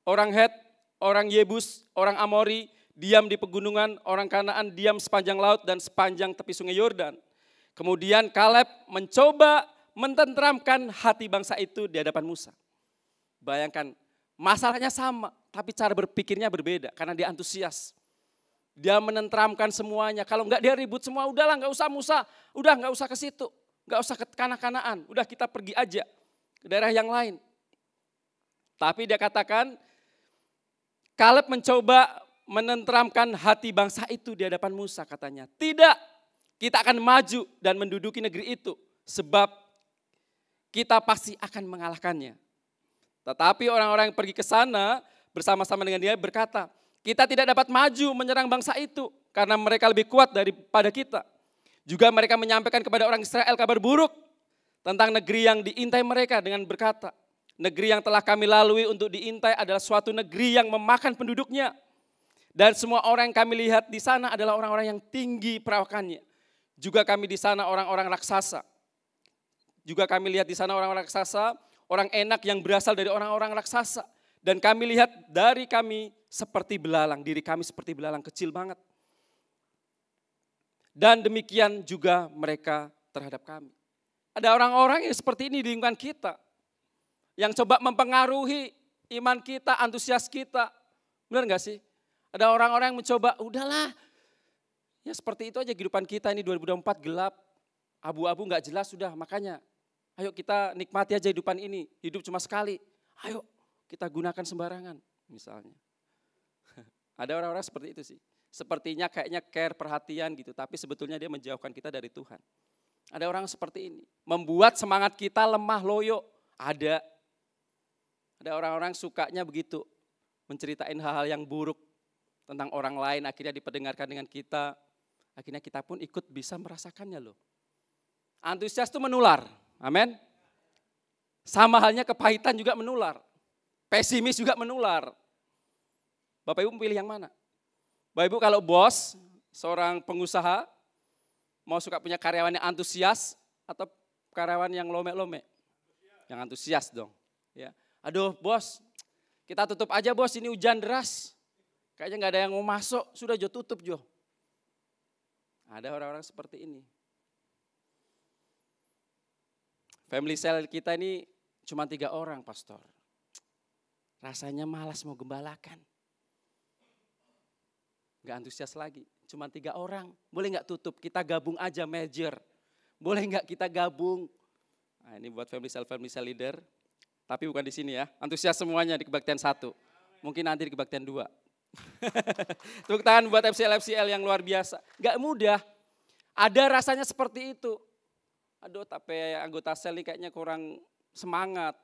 orang Het, orang Yebus, orang Amori diam di pegunungan, orang Kanaan diam sepanjang laut dan sepanjang tepi sungai Yordan. Kemudian Kaleb mencoba mententramkan hati bangsa itu di hadapan Musa. Bayangkan, masalahnya sama, tapi cara berpikirnya berbeda karena dia antusias. Dia menentramkan semuanya. Kalau enggak dia ribut semua, udahlah enggak usah Musa. Udah enggak usah ke situ. Enggak usah ke Kanaan. Udah kita pergi aja ke daerah yang lain. Tapi dia katakan, Kaleb mencoba menentramkan hati bangsa itu di hadapan Musa katanya. Tidak, kita akan maju dan menduduki negeri itu. Sebab kita pasti akan mengalahkannya. Tetapi orang-orang yang pergi ke sana bersama-sama dengan dia berkata, kita tidak dapat maju menyerang bangsa itu karena mereka lebih kuat daripada kita. Juga mereka menyampaikan kepada orang Israel kabar buruk tentang negeri yang diintai mereka dengan berkata, negeri yang telah kami lalui untuk diintai adalah suatu negeri yang memakan penduduknya. Dan semua orang yang kami lihat di sana adalah orang-orang yang tinggi perawakannya. Juga kami di sana orang-orang raksasa. Juga kami lihat di sana orang-orang raksasa, orang Enak yang berasal dari orang-orang raksasa. Dan kami lihat dari kami seperti belalang, diri kami seperti belalang kecil banget. Dan demikian juga mereka terhadap kami. Ada orang-orang yang seperti ini di lingkungan kita. Yang coba mempengaruhi iman kita, antusias kita. Benar gak sih? Ada orang-orang yang mencoba, udahlah. Ya seperti itu aja kehidupan kita ini 2024 gelap. Abu-abu gak jelas sudah, makanya. Ayo kita nikmati aja kehidupan ini. Hidup cuma sekali. Ayo kita gunakan sembarangan misalnya. Ada orang-orang seperti itu sih. Sepertinya kayaknya care, perhatian gitu. Tapi sebetulnya dia menjauhkan kita dari Tuhan. Ada orang seperti ini. Membuat semangat kita lemah, loyo. Ada orang-orang sukanya begitu. Menceritain hal-hal yang buruk tentang orang lain. Akhirnya diperdengarkan dengan kita. Akhirnya kita pun ikut bisa merasakannya loh. Antusias itu menular. Amin. Sama halnya kepahitan juga menular. Pesimis juga menular. Bapak Ibu pilih yang mana? Bapak Ibu kalau bos, seorang pengusaha, mau suka punya karyawan yang antusias atau karyawan yang lome-lome? Yang antusias dong. Ya. Aduh bos, kita tutup aja bos, ini hujan deras. Kayaknya gak ada yang mau masuk, sudah Jo tutup Jo. Ada orang-orang seperti ini. Family cell kita ini cuma 3 orang pastor. Rasanya malas mau gembalakan. Gak antusias lagi, cuma 3 orang. Boleh gak tutup, kita gabung aja merger. Boleh gak kita gabung? Nah, ini buat family cell leader. Tapi bukan di sini ya, antusias semuanya di kebaktian 1. Mungkin nanti di kebaktian 2. Tepuk tangan buat FCL yang luar biasa. Gak mudah, ada rasanya seperti itu. Aduh tapi anggota sel ini kayaknya kurang semangat.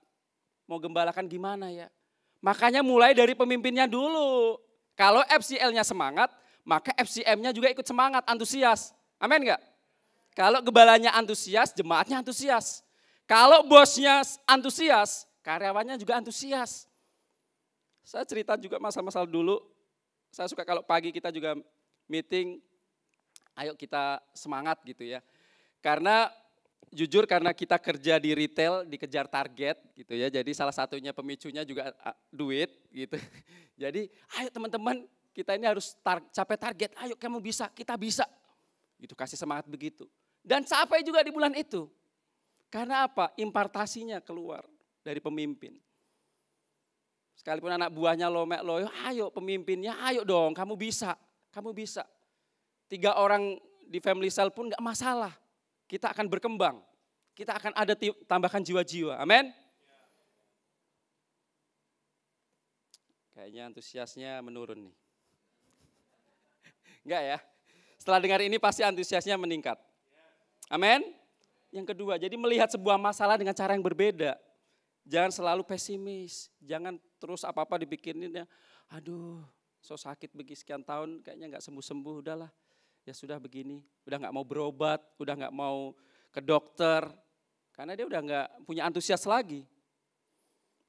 Mau gembalakan gimana ya? Makanya mulai dari pemimpinnya dulu. Kalau FCL-nya semangat, maka FCM-nya juga ikut semangat, antusias. Amin enggak? Kalau gembalanya antusias, jemaatnya antusias. Kalau bosnya antusias, karyawannya juga antusias. Saya cerita juga masalah-masalah dulu. Saya suka kalau pagi kita juga meeting, ayo kita semangat gitu ya. Karena jujur karena kita kerja di retail, dikejar target gitu ya. Jadi salah satunya pemicunya juga duit gitu. Jadi ayo teman-teman kita ini harus capai target, ayo kamu bisa, kita bisa. Gitu kasih semangat begitu. Dan capai juga di bulan itu. Karena apa? Impartasinya keluar dari pemimpin. Sekalipun anak buahnya lomek-loyo, ayo pemimpinnya, ayo dong kamu bisa, kamu bisa. 3 orang di family cell pun gak masalah. Kita akan berkembang, kita akan ada tambahkan jiwa-jiwa, amin. Kayaknya antusiasnya menurun nih. Enggak ya, setelah dengar ini pasti antusiasnya meningkat. Amin. Yang kedua, jadi melihat sebuah masalah dengan cara yang berbeda. Jangan selalu pesimis, jangan terus apa-apa dibikininnya, aduh so sakit begini sekian tahun kayaknya gak sembuh-sembuh, udahlah. Ya sudah begini, udah gak mau berobat, udah gak mau ke dokter. Karena dia udah gak punya antusias lagi.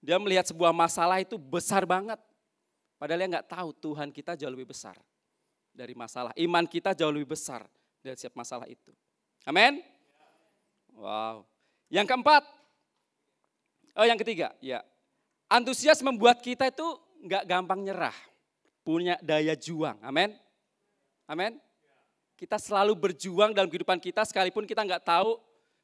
Dia melihat sebuah masalah itu besar banget. Padahal dia gak tahu Tuhan kita jauh lebih besar dari masalah. Iman kita jauh lebih besar dari setiap masalah itu. Amin? Wow. Yang keempat, yang ketiga, ya. Antusias membuat kita itu gak gampang nyerah. Punya daya juang, amin? Amin? Kita selalu berjuang dalam kehidupan kita sekalipun kita nggak tahu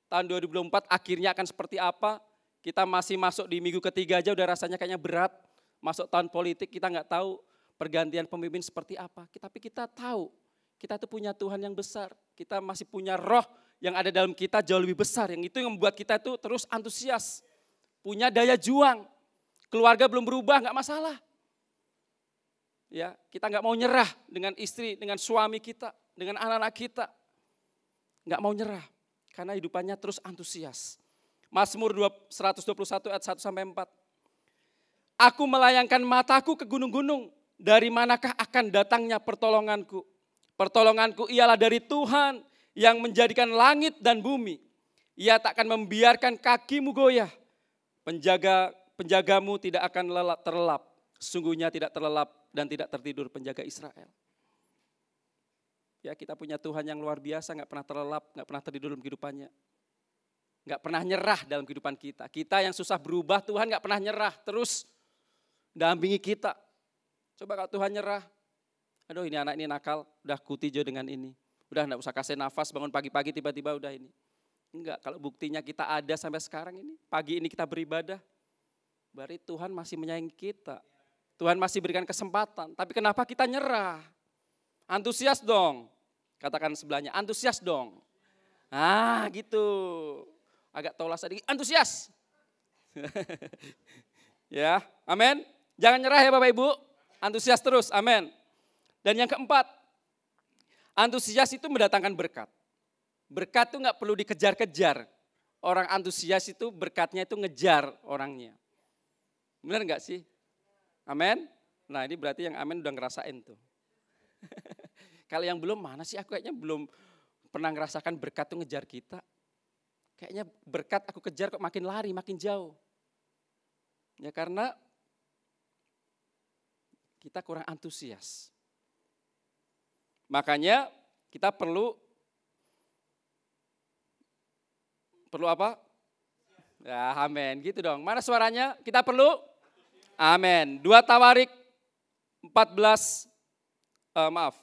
tahun 2024 akhirnya akan seperti apa. Kita masih masuk di minggu ketiga aja udah rasanya kayaknya berat. Masuk tahun politik kita nggak tahu pergantian pemimpin seperti apa. Tapi kita tahu kita tuh punya Tuhan yang besar. Kita masih punya roh yang ada dalam kita jauh lebih besar. Yang itu yang membuat kita itu terus antusias. Punya daya juang. Keluarga belum berubah nggak masalah. Ya, kita nggak mau nyerah dengan istri, dengan suami kita. Dengan anak-anak kita, nggak mau nyerah, karena hidupannya terus antusias. Mazmur 121 ayat 1-4. Aku melayangkan mataku ke gunung-gunung, dari manakah akan datangnya pertolonganku? Pertolonganku ialah dari Tuhan yang menjadikan langit dan bumi. Ia tak akan membiarkan kakimu goyah. Penjagamu tidak akan terlelap, sungguhnya tidak terlelap dan tidak tertidur penjaga Israel. Ya kita punya Tuhan yang luar biasa, gak pernah terlelap, gak pernah tertidur dalam kehidupannya. Gak pernah nyerah dalam kehidupan kita. Kita yang susah berubah, Tuhan gak pernah nyerah, terus dampingi kita. Coba kalau Tuhan nyerah, aduh ini anak ini nakal, udah kutijo dengan ini. Udah gak usah kasih nafas, bangun pagi-pagi tiba-tiba udah ini. Enggak, kalau buktinya kita ada sampai sekarang ini, pagi ini kita beribadah, berarti Tuhan masih menyayangi kita. Tuhan masih berikan kesempatan, tapi kenapa kita nyerah? Antusias dong. Katakan sebelahnya, antusias dong. Ah gitu, agak tolas sedikit, antusias. Ya, amin. Jangan nyerah ya Bapak Ibu, antusias terus, amin. Dan yang keempat, antusias itu mendatangkan berkat. Berkat itu gak perlu dikejar-kejar. Orang antusias itu berkatnya itu ngejar orangnya. Benar gak sih? Amin. Nah ini berarti yang amin udah ngerasain tuh. Kalau yang belum, mana sih aku kayaknya belum pernah ngerasakan berkat tuh ngejar kita. kayaknya berkat aku kejar kok makin lari, makin jauh. Ya karena kita kurang antusias. Makanya kita perlu apa? Ya, amin. Gitu dong. Mana suaranya? Kita perlu? Amin. 2 Tawarik 14, maaf.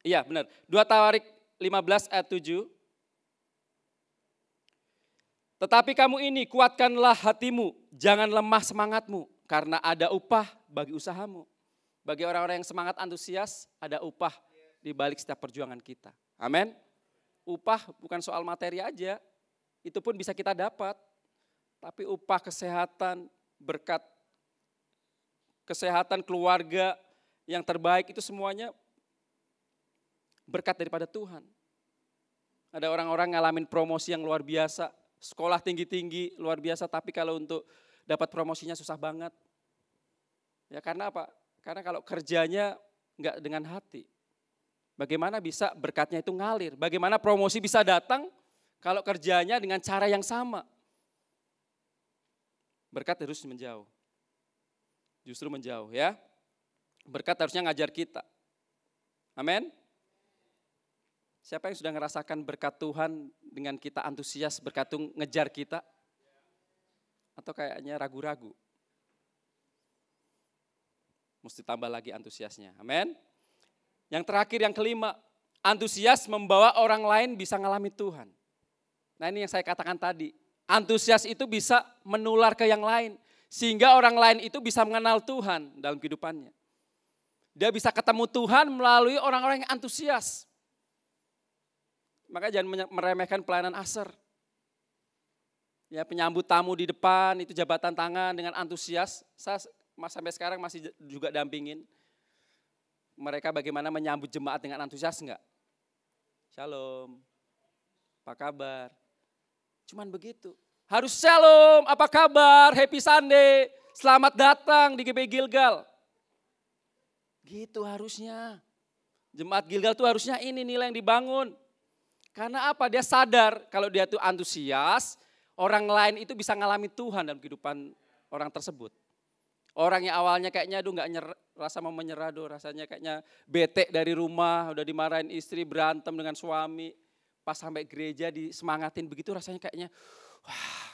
Iya benar. 2 Tawarik 15 ayat 7. Tetapi kamu ini kuatkanlah hatimu, jangan lemah semangatmu, karena ada upah bagi usahamu. Bagi orang-orang yang semangat antusias, ada upah di balik setiap perjuangan kita. Amin. Upah bukan soal materi aja, itu pun bisa kita dapat. Tapi upah kesehatan, berkat kesehatan keluarga yang terbaik itu semuanya berkat daripada Tuhan. Ada orang-orang ngalamin promosi yang luar biasa, sekolah tinggi-tinggi luar biasa, tapi kalau untuk dapat promosinya susah banget. Ya karena apa? Karena kalau kerjanya enggak dengan hati. Bagaimana bisa berkatnya itu ngalir? Bagaimana promosi bisa datang kalau kerjanya dengan cara yang sama? Berkat harus menjauh. Justru menjauh ya. Berkat harusnya ngajar kita. Amin. Siapa yang sudah ngerasakan berkat Tuhan dengan kita antusias, berkat Tuhan ngejar kita? Atau kayaknya ragu-ragu? Mesti tambah lagi antusiasnya. Amin. Yang terakhir, yang kelima, antusias membawa orang lain bisa ngalami Tuhan. Nah ini yang saya katakan tadi, antusias itu bisa menular ke yang lain, sehingga orang lain itu bisa mengenal Tuhan dalam kehidupannya. Dia bisa ketemu Tuhan melalui orang-orang yang antusias. Maka jangan meremehkan pelayanan Aser. Ya, penyambut tamu di depan, itu jabatan tangan dengan antusias. Saya sampai sekarang masih juga dampingin. Mereka bagaimana menyambut jemaat dengan antusias enggak? Shalom, apa kabar? Cuman begitu. Harus shalom, apa kabar, happy Sunday, selamat datang di GBI Gilgal. Gitu harusnya. Jemaat Gilgal tuh harusnya ini nilai yang dibangun. Karena apa? Dia sadar kalau dia tuh antusias, orang lain itu bisa ngalami Tuhan dalam kehidupan orang tersebut. Orang yang awalnya kayaknya aduh gak rasa mau menyerah, rasanya kayaknya bete dari rumah, udah dimarahin istri, berantem dengan suami. Pas sampai gereja disemangatin begitu rasanya kayaknya, wah.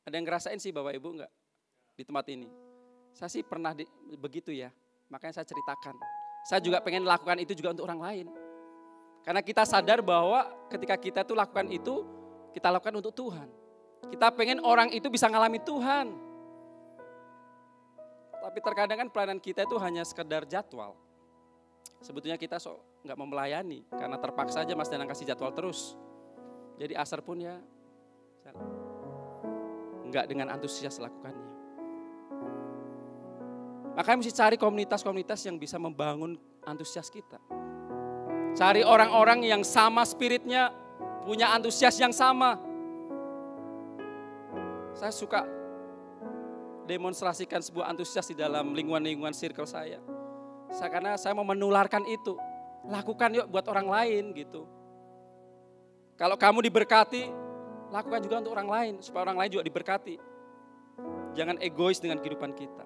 Ada yang ngerasain sih Bapak Ibu enggak di tempat ini? Saya sih pernah begitu ya, makanya saya ceritakan. Saya juga pengen lakukan itu juga untuk orang lain. Karena kita sadar bahwa ketika kita tuh lakukan itu, kita lakukan untuk Tuhan. Kita pengen orang itu bisa ngalami Tuhan. Tapi terkadang kan pelayanan kita itu hanya sekedar jadwal. Sebetulnya kita nggak mau melayani, karena terpaksa aja Mas Danang kasih jadwal terus. Jadi Aser pun ya nggak dengan antusias lakukannya. Makanya mesti cari komunitas-komunitas yang bisa membangun antusias kita. Cari orang-orang yang sama spiritnya, punya antusias yang sama. Saya suka demonstrasikan sebuah antusias di dalam lingkungan-lingkungan circle saya. Karena saya mau menularkan itu. Lakukan yuk buat orang lain gitu. Kalau kamu diberkati, lakukan juga untuk orang lain. Supaya orang lain juga diberkati. Jangan egois dengan kehidupan kita.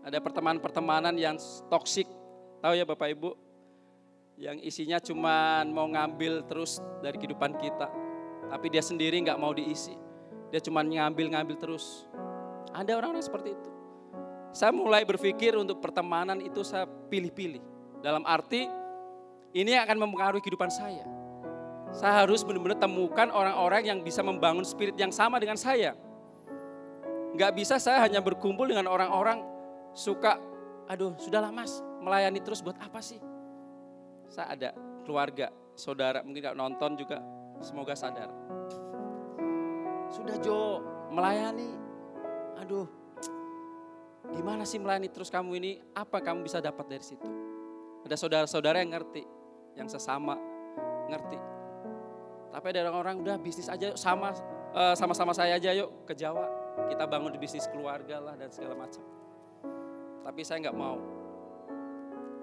Ada pertemanan-pertemanan yang toksik. Tahu ya Bapak Ibu, yang isinya cuma mau ngambil terus dari kehidupan kita. Tapi dia sendiri gak mau diisi. Dia cuma ngambil terus. Ada orang-orang seperti itu. Saya mulai berpikir untuk pertemanan itu saya pilih-pilih. Dalam arti, ini akan mempengaruhi kehidupan saya. Saya harus benar-benar temukan orang-orang yang bisa membangun spirit yang sama dengan saya. Gak bisa saya hanya berkumpul dengan orang-orang suka, aduh sudahlah Mas, melayani terus buat apa sih? Saya ada keluarga, saudara, mungkin kalau nonton juga semoga sadar. Sudah Jo, melayani, aduh gimana sih melayani terus kamu ini, apa kamu bisa dapat dari situ? Ada saudara-saudara yang ngerti, yang sesama ngerti. Tapi ada orang-orang udah bisnis aja sama-sama saya aja yuk ke Jawa. Kita bangun di bisnis keluarga lah dan segala macam. Tapi saya nggak mau.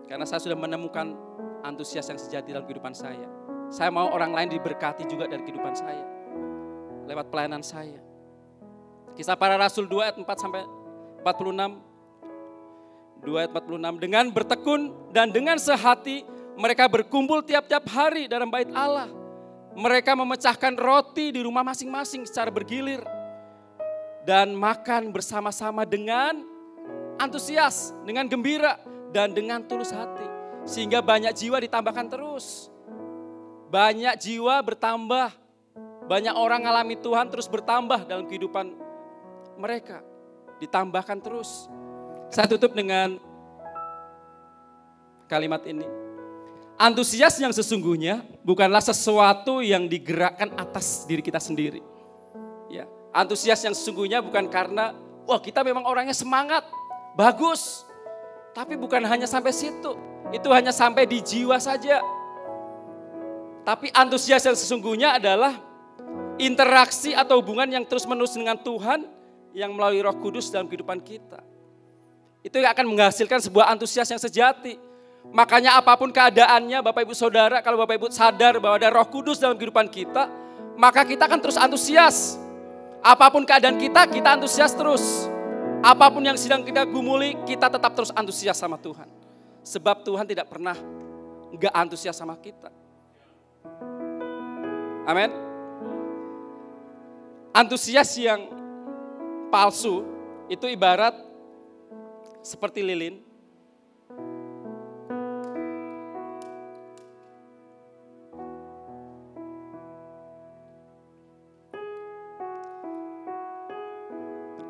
Karena saya sudah menemukan antusias yang sejati dalam kehidupan saya. Saya mau orang lain diberkati juga dari kehidupan saya. Lewat pelayanan saya. Kisah Para Rasul 2 ayat 4 sampai 46. 2 ayat 46. Dengan bertekun dan dengan sehati mereka berkumpul tiap-tiap hari dalam bait Allah. Mereka memecahkan roti di rumah masing-masing secara bergilir. Dan makan bersama-sama dengan antusias, dengan gembira, dan dengan tulus hati. Sehingga banyak jiwa ditambahkan terus. Banyak jiwa bertambah. Banyak orang alami Tuhan terus bertambah dalam kehidupan mereka. Ditambahkan terus. Saya tutup dengan kalimat ini. Antusias yang sesungguhnya bukanlah sesuatu yang digerakkan atas diri kita sendiri. Ya, antusias yang sesungguhnya bukan karena, wah kita memang orangnya semangat, bagus. Tapi bukan hanya sampai situ. Itu hanya sampai di jiwa saja. Tapi antusias yang sesungguhnya adalah interaksi atau hubungan yang terus-menerus dengan Tuhan yang melalui Roh Kudus dalam kehidupan kita. Itu yang akan menghasilkan sebuah antusias yang sejati. Makanya apapun keadaannya Bapak Ibu Saudara, kalau Bapak Ibu sadar bahwa ada Roh Kudus dalam kehidupan kita, maka kita akan terus antusias. Apapun keadaan kita, kita antusias terus. Apapun yang sedang kita gumuli, kita tetap terus antusias sama Tuhan. Sebab Tuhan tidak pernah enggak antusias sama kita. Amin. Antusias yang palsu itu ibarat seperti lilin.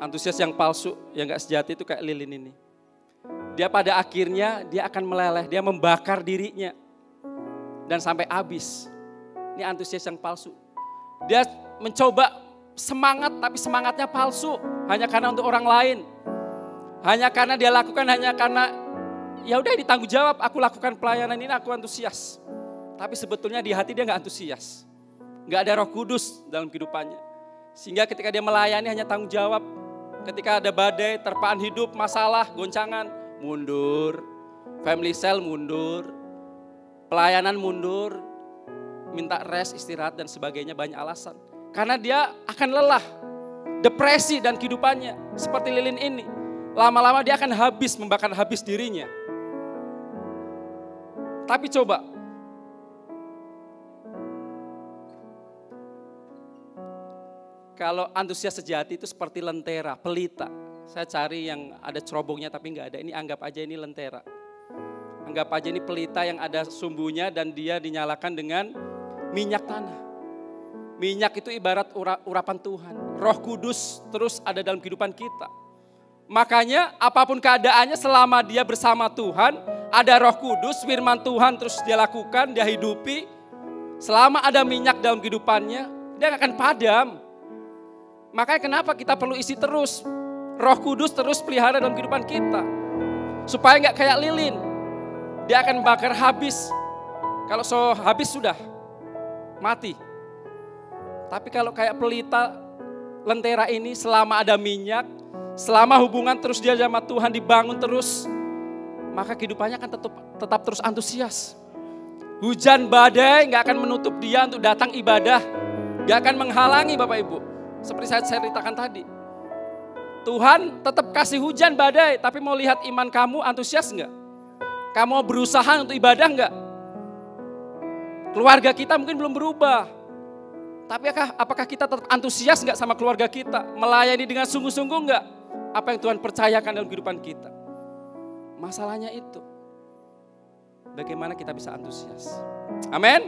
Antusias yang palsu, yang gak sejati itu kayak lilin ini. Dia pada akhirnya dia akan meleleh, dia membakar dirinya. Dan sampai habis. Ini antusias yang palsu. Dia mencoba semangat tapi semangatnya palsu. Hanya karena untuk orang lain. Hanya karena dia lakukan, hanya karena ya udah ditanggung jawab. Aku lakukan pelayanan ini, aku antusias. Tapi sebetulnya di hati dia gak antusias. Gak ada Roh Kudus dalam kehidupannya. Sehingga ketika dia melayani hanya tanggung jawab. Ketika ada badai, terpaan hidup, masalah, goncangan, mundur. Family cell mundur. Pelayanan mundur. Minta rest, istirahat dan sebagainya, banyak alasan. Karena dia akan lelah. Depresi dan kehidupannya. Seperti lilin ini. Lama-lama dia akan habis, membakar habis dirinya. Tapi coba. Kalau antusias sejati itu seperti lentera, pelita. Saya cari yang ada cerobongnya tapi enggak ada. Ini anggap aja ini lentera. Anggap aja ini pelita yang ada sumbunya dan dia dinyalakan dengan minyak tanah. Minyak itu ibarat urapan Tuhan. Roh Kudus terus ada dalam kehidupan kita. Makanya apapun keadaannya selama dia bersama Tuhan, ada Roh Kudus, firman Tuhan terus dia lakukan, dia hidupi. Selama ada minyak dalam kehidupannya, dia gak akan padam. Makanya kenapa kita perlu isi terus. Roh Kudus terus pelihara dalam kehidupan kita. Supaya gak kayak lilin. Dia akan bakar habis. Kalau habis sudah mati. Tapi kalau kayak pelita lentera ini selama ada minyak, selama hubungan terus dia sama Tuhan dibangun terus, maka kehidupannya akan tetap terus antusias. Hujan badai gak akan menutup dia untuk datang ibadah. Gak akan menghalangi Bapak Ibu. Seperti saya ceritakan tadi. Tuhan tetap kasih hujan badai, tapi mau lihat iman kamu antusias enggak? Kamu mau berusaha untuk ibadah enggak? Keluarga kita mungkin belum berubah. Tapi apakah kita tetap antusias enggak sama keluarga kita? Melayani dengan sungguh-sungguh enggak? Apa yang Tuhan percayakan dalam kehidupan kita? Masalahnya itu. Bagaimana kita bisa antusias? Amin.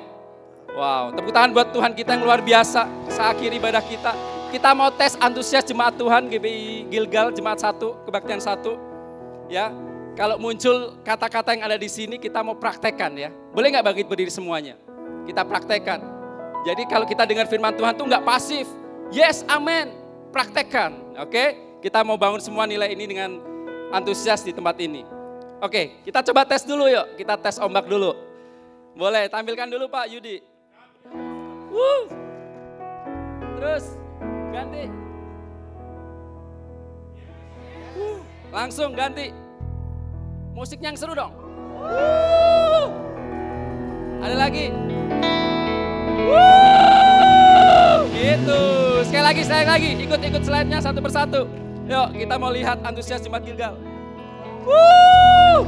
Wow, tepuk tangan buat Tuhan kita yang luar biasa. Seakhir ibadah kita. Kita mau tes antusias jemaat Tuhan GBI Gilgal Jemaat 1, Kebaktian 1. Ya, kalau muncul kata-kata yang ada di sini kita mau praktekkan ya. Boleh nggak bangkit berdiri semuanya? Kita praktekkan. Jadi kalau kita dengar firman Tuhan tuh nggak pasif. Yes, amen. Praktekkan. Oke, kita mau bangun semua nilai ini dengan antusias di tempat ini. Oke, kita coba tes dulu yuk. Kita tes ombak dulu. Boleh, tampilkan dulu Pak Yudi. Terus. Ganti. Langsung ganti. Musiknya yang seru dong. Ada lagi. Gitu. Sekali lagi. Ikut slide-nya satu persatu. Yuk, kita mau lihat antusias Jemaat Gilgal. Woo!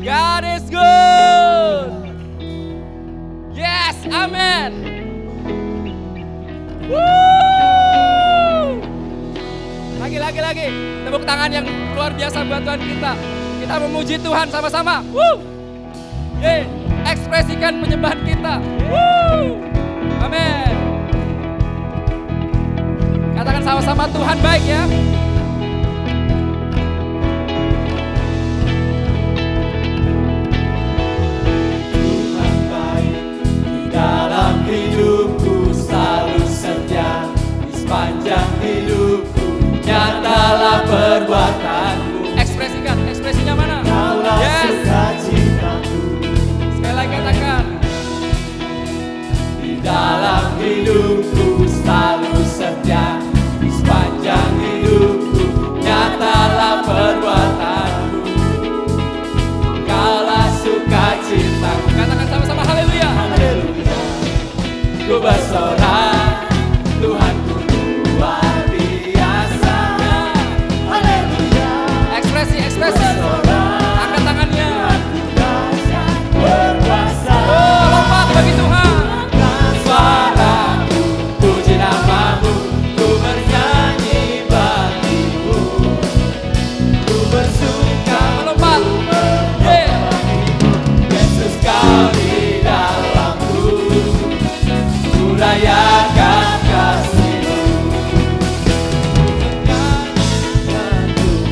God is good. Yes, amen. Woo! Lagi. Tepuk tangan yang luar biasa buat Tuhan kita. Kita memuji Tuhan sama-sama. Woo! Yeay, ekspresikan penyembahan kita. Woo! Amin. Katakan sama-sama Tuhan baik ya. Tuhan baik di dalam hidupku, selalu setia di sepanjang hidupku. Nyatalah perbuatanmu. Ekspresinya mana? Kaulah sukacitaku. Sekali lagi katakan. Di dalam hidupku selalu setia, di sepanjang hidupku nyatalah perbuatanmu. Kaulah sukacitaku. Katakan sama-sama haleluya. Haleluya. Ku bersorak, Tuhanku luar biasa. Haleluya. Ekspresi. Angkat tangannya. Berkuasa. Oh, lompat bagi Tuhan. Suaraku, puji namamu, ku bernyanyi bagimu. Ku bersuka, Melompat. Yeah. Yesus kau di dalamku. Ku rayakan kasih-Mu.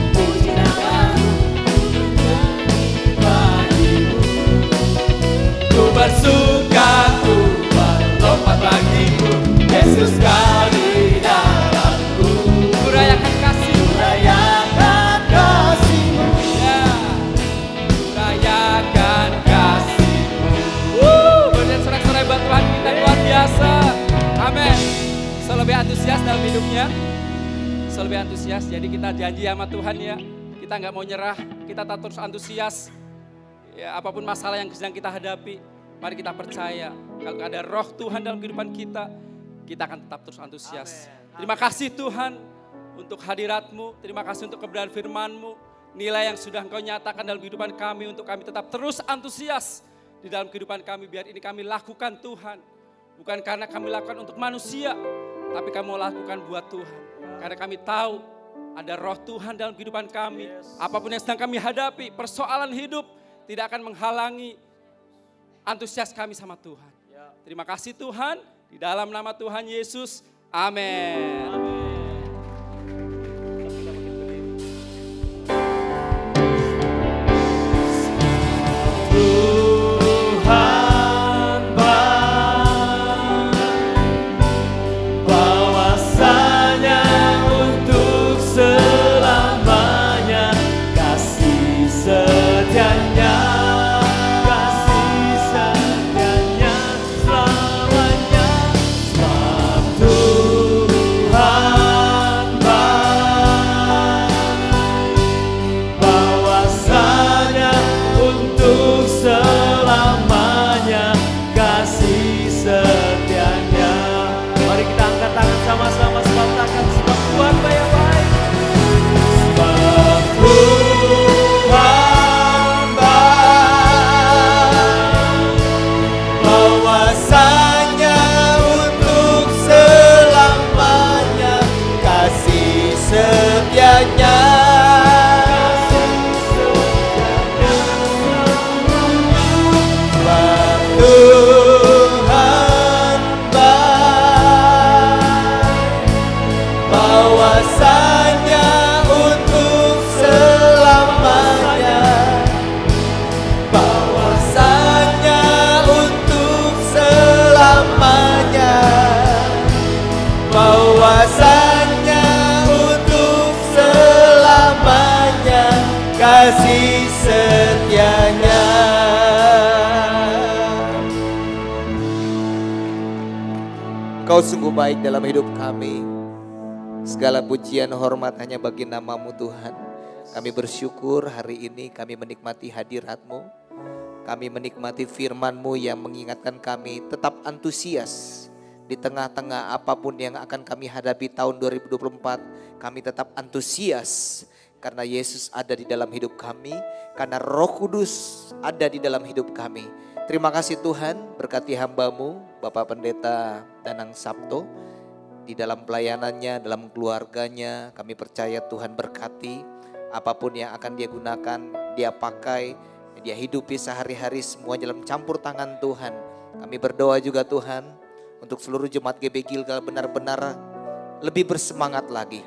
Puji namamu, bagimu. Ku bersuka, ku melompat bagimu. Yesus kau di dalamku. Ku rayakan kasih. Rayakan kasih-Mu. Ya. Ku rayakan kasih-Mu. Berikan sorak-sorai buat Tuhan kita luar biasa. Amin. Lebih antusias dalam hidupnya. Lebih antusias. Jadi kita janji sama Tuhan ya. Kita nggak mau nyerah. Kita tetap terus antusias. Ya, apapun masalah yang sedang kita hadapi, mari kita percaya kalau ada roh Tuhan dalam kehidupan kita akan tetap terus antusias. Terima kasih Tuhan untuk hadirat-Mu, terima kasih untuk kebenaran firman-Mu, nilai yang sudah Engkau nyatakan dalam kehidupan kami untuk kami tetap terus antusias di dalam kehidupan kami. Biar ini kami lakukan Tuhan, bukan karena kami lakukan untuk manusia, tapi kami mau lakukan buat Tuhan. Karena kami tahu ada roh Tuhan dalam kehidupan kami. Apapun yang sedang kami hadapi, persoalan hidup tidak akan menghalangi antusias kami sama Tuhan. Terima kasih Tuhan, di dalam nama Tuhan Yesus, amin. Tuhan baik, bahwasanya untuk selamanya kasih setianya. Sama-sama sepatakan sebab Tuhan baik. Sebab Tuhan baik, bahwasanya untuk selamanya kasih setianya. Sebab Tuhan bahwasanya untuk selamanya, bahwasanya untuk selamanya, bahwasanya untuk selamanya kasih setianya. Engkau sungguh baik dalam hidup kami. Segala pujian hormat hanya bagi nama-Mu Tuhan. Kami bersyukur hari ini kami menikmati hadirat-Mu. Kami menikmati firman-Mu yang mengingatkan kami tetap antusias. Di tengah-tengah apapun yang akan kami hadapi tahun 2024, kami tetap antusias. Karena Yesus ada di dalam hidup kami, karena Roh Kudus ada di dalam hidup kami. Terima kasih Tuhan, berkati hamba-Mu, Bapak Pendeta Danang Sabto. Di dalam pelayanannya, dalam keluarganya, kami percaya Tuhan berkati. Apapun yang akan dia gunakan, dia pakai, dia hidupi sehari-hari semua dalam campur tangan Tuhan. Kami berdoa juga Tuhan, untuk seluruh jemaat GB Gilgal benar-benar lebih bersemangat lagi.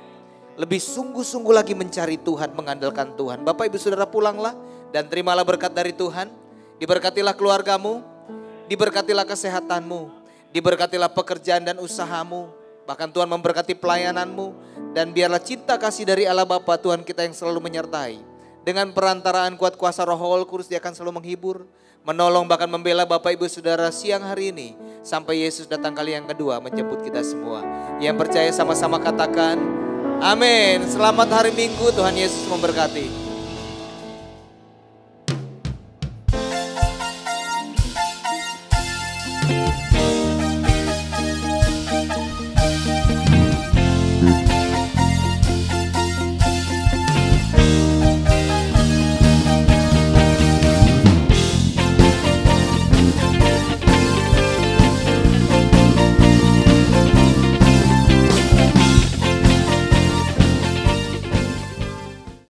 Lebih sungguh-sungguh lagi mencari Tuhan, mengandalkan Tuhan. Bapak Ibu Saudara pulanglah dan terimalah berkat dari Tuhan. Diberkatilah keluargamu, diberkatilah kesehatanmu, diberkatilah pekerjaan dan usahamu. Bahkan Tuhan memberkati pelayananmu. Dan biarlah cinta kasih dari Allah Bapa Tuhan kita yang selalu menyertai. Dengan perantaraan kuat kuasa Roh Kudus dia akan selalu menghibur, menolong bahkan membela Bapak Ibu Saudara siang hari ini. Sampai Yesus datang kali yang kedua menjemput kita semua. Yang percaya sama-sama katakan, amin. Selamat hari Minggu, Tuhan Yesus memberkati.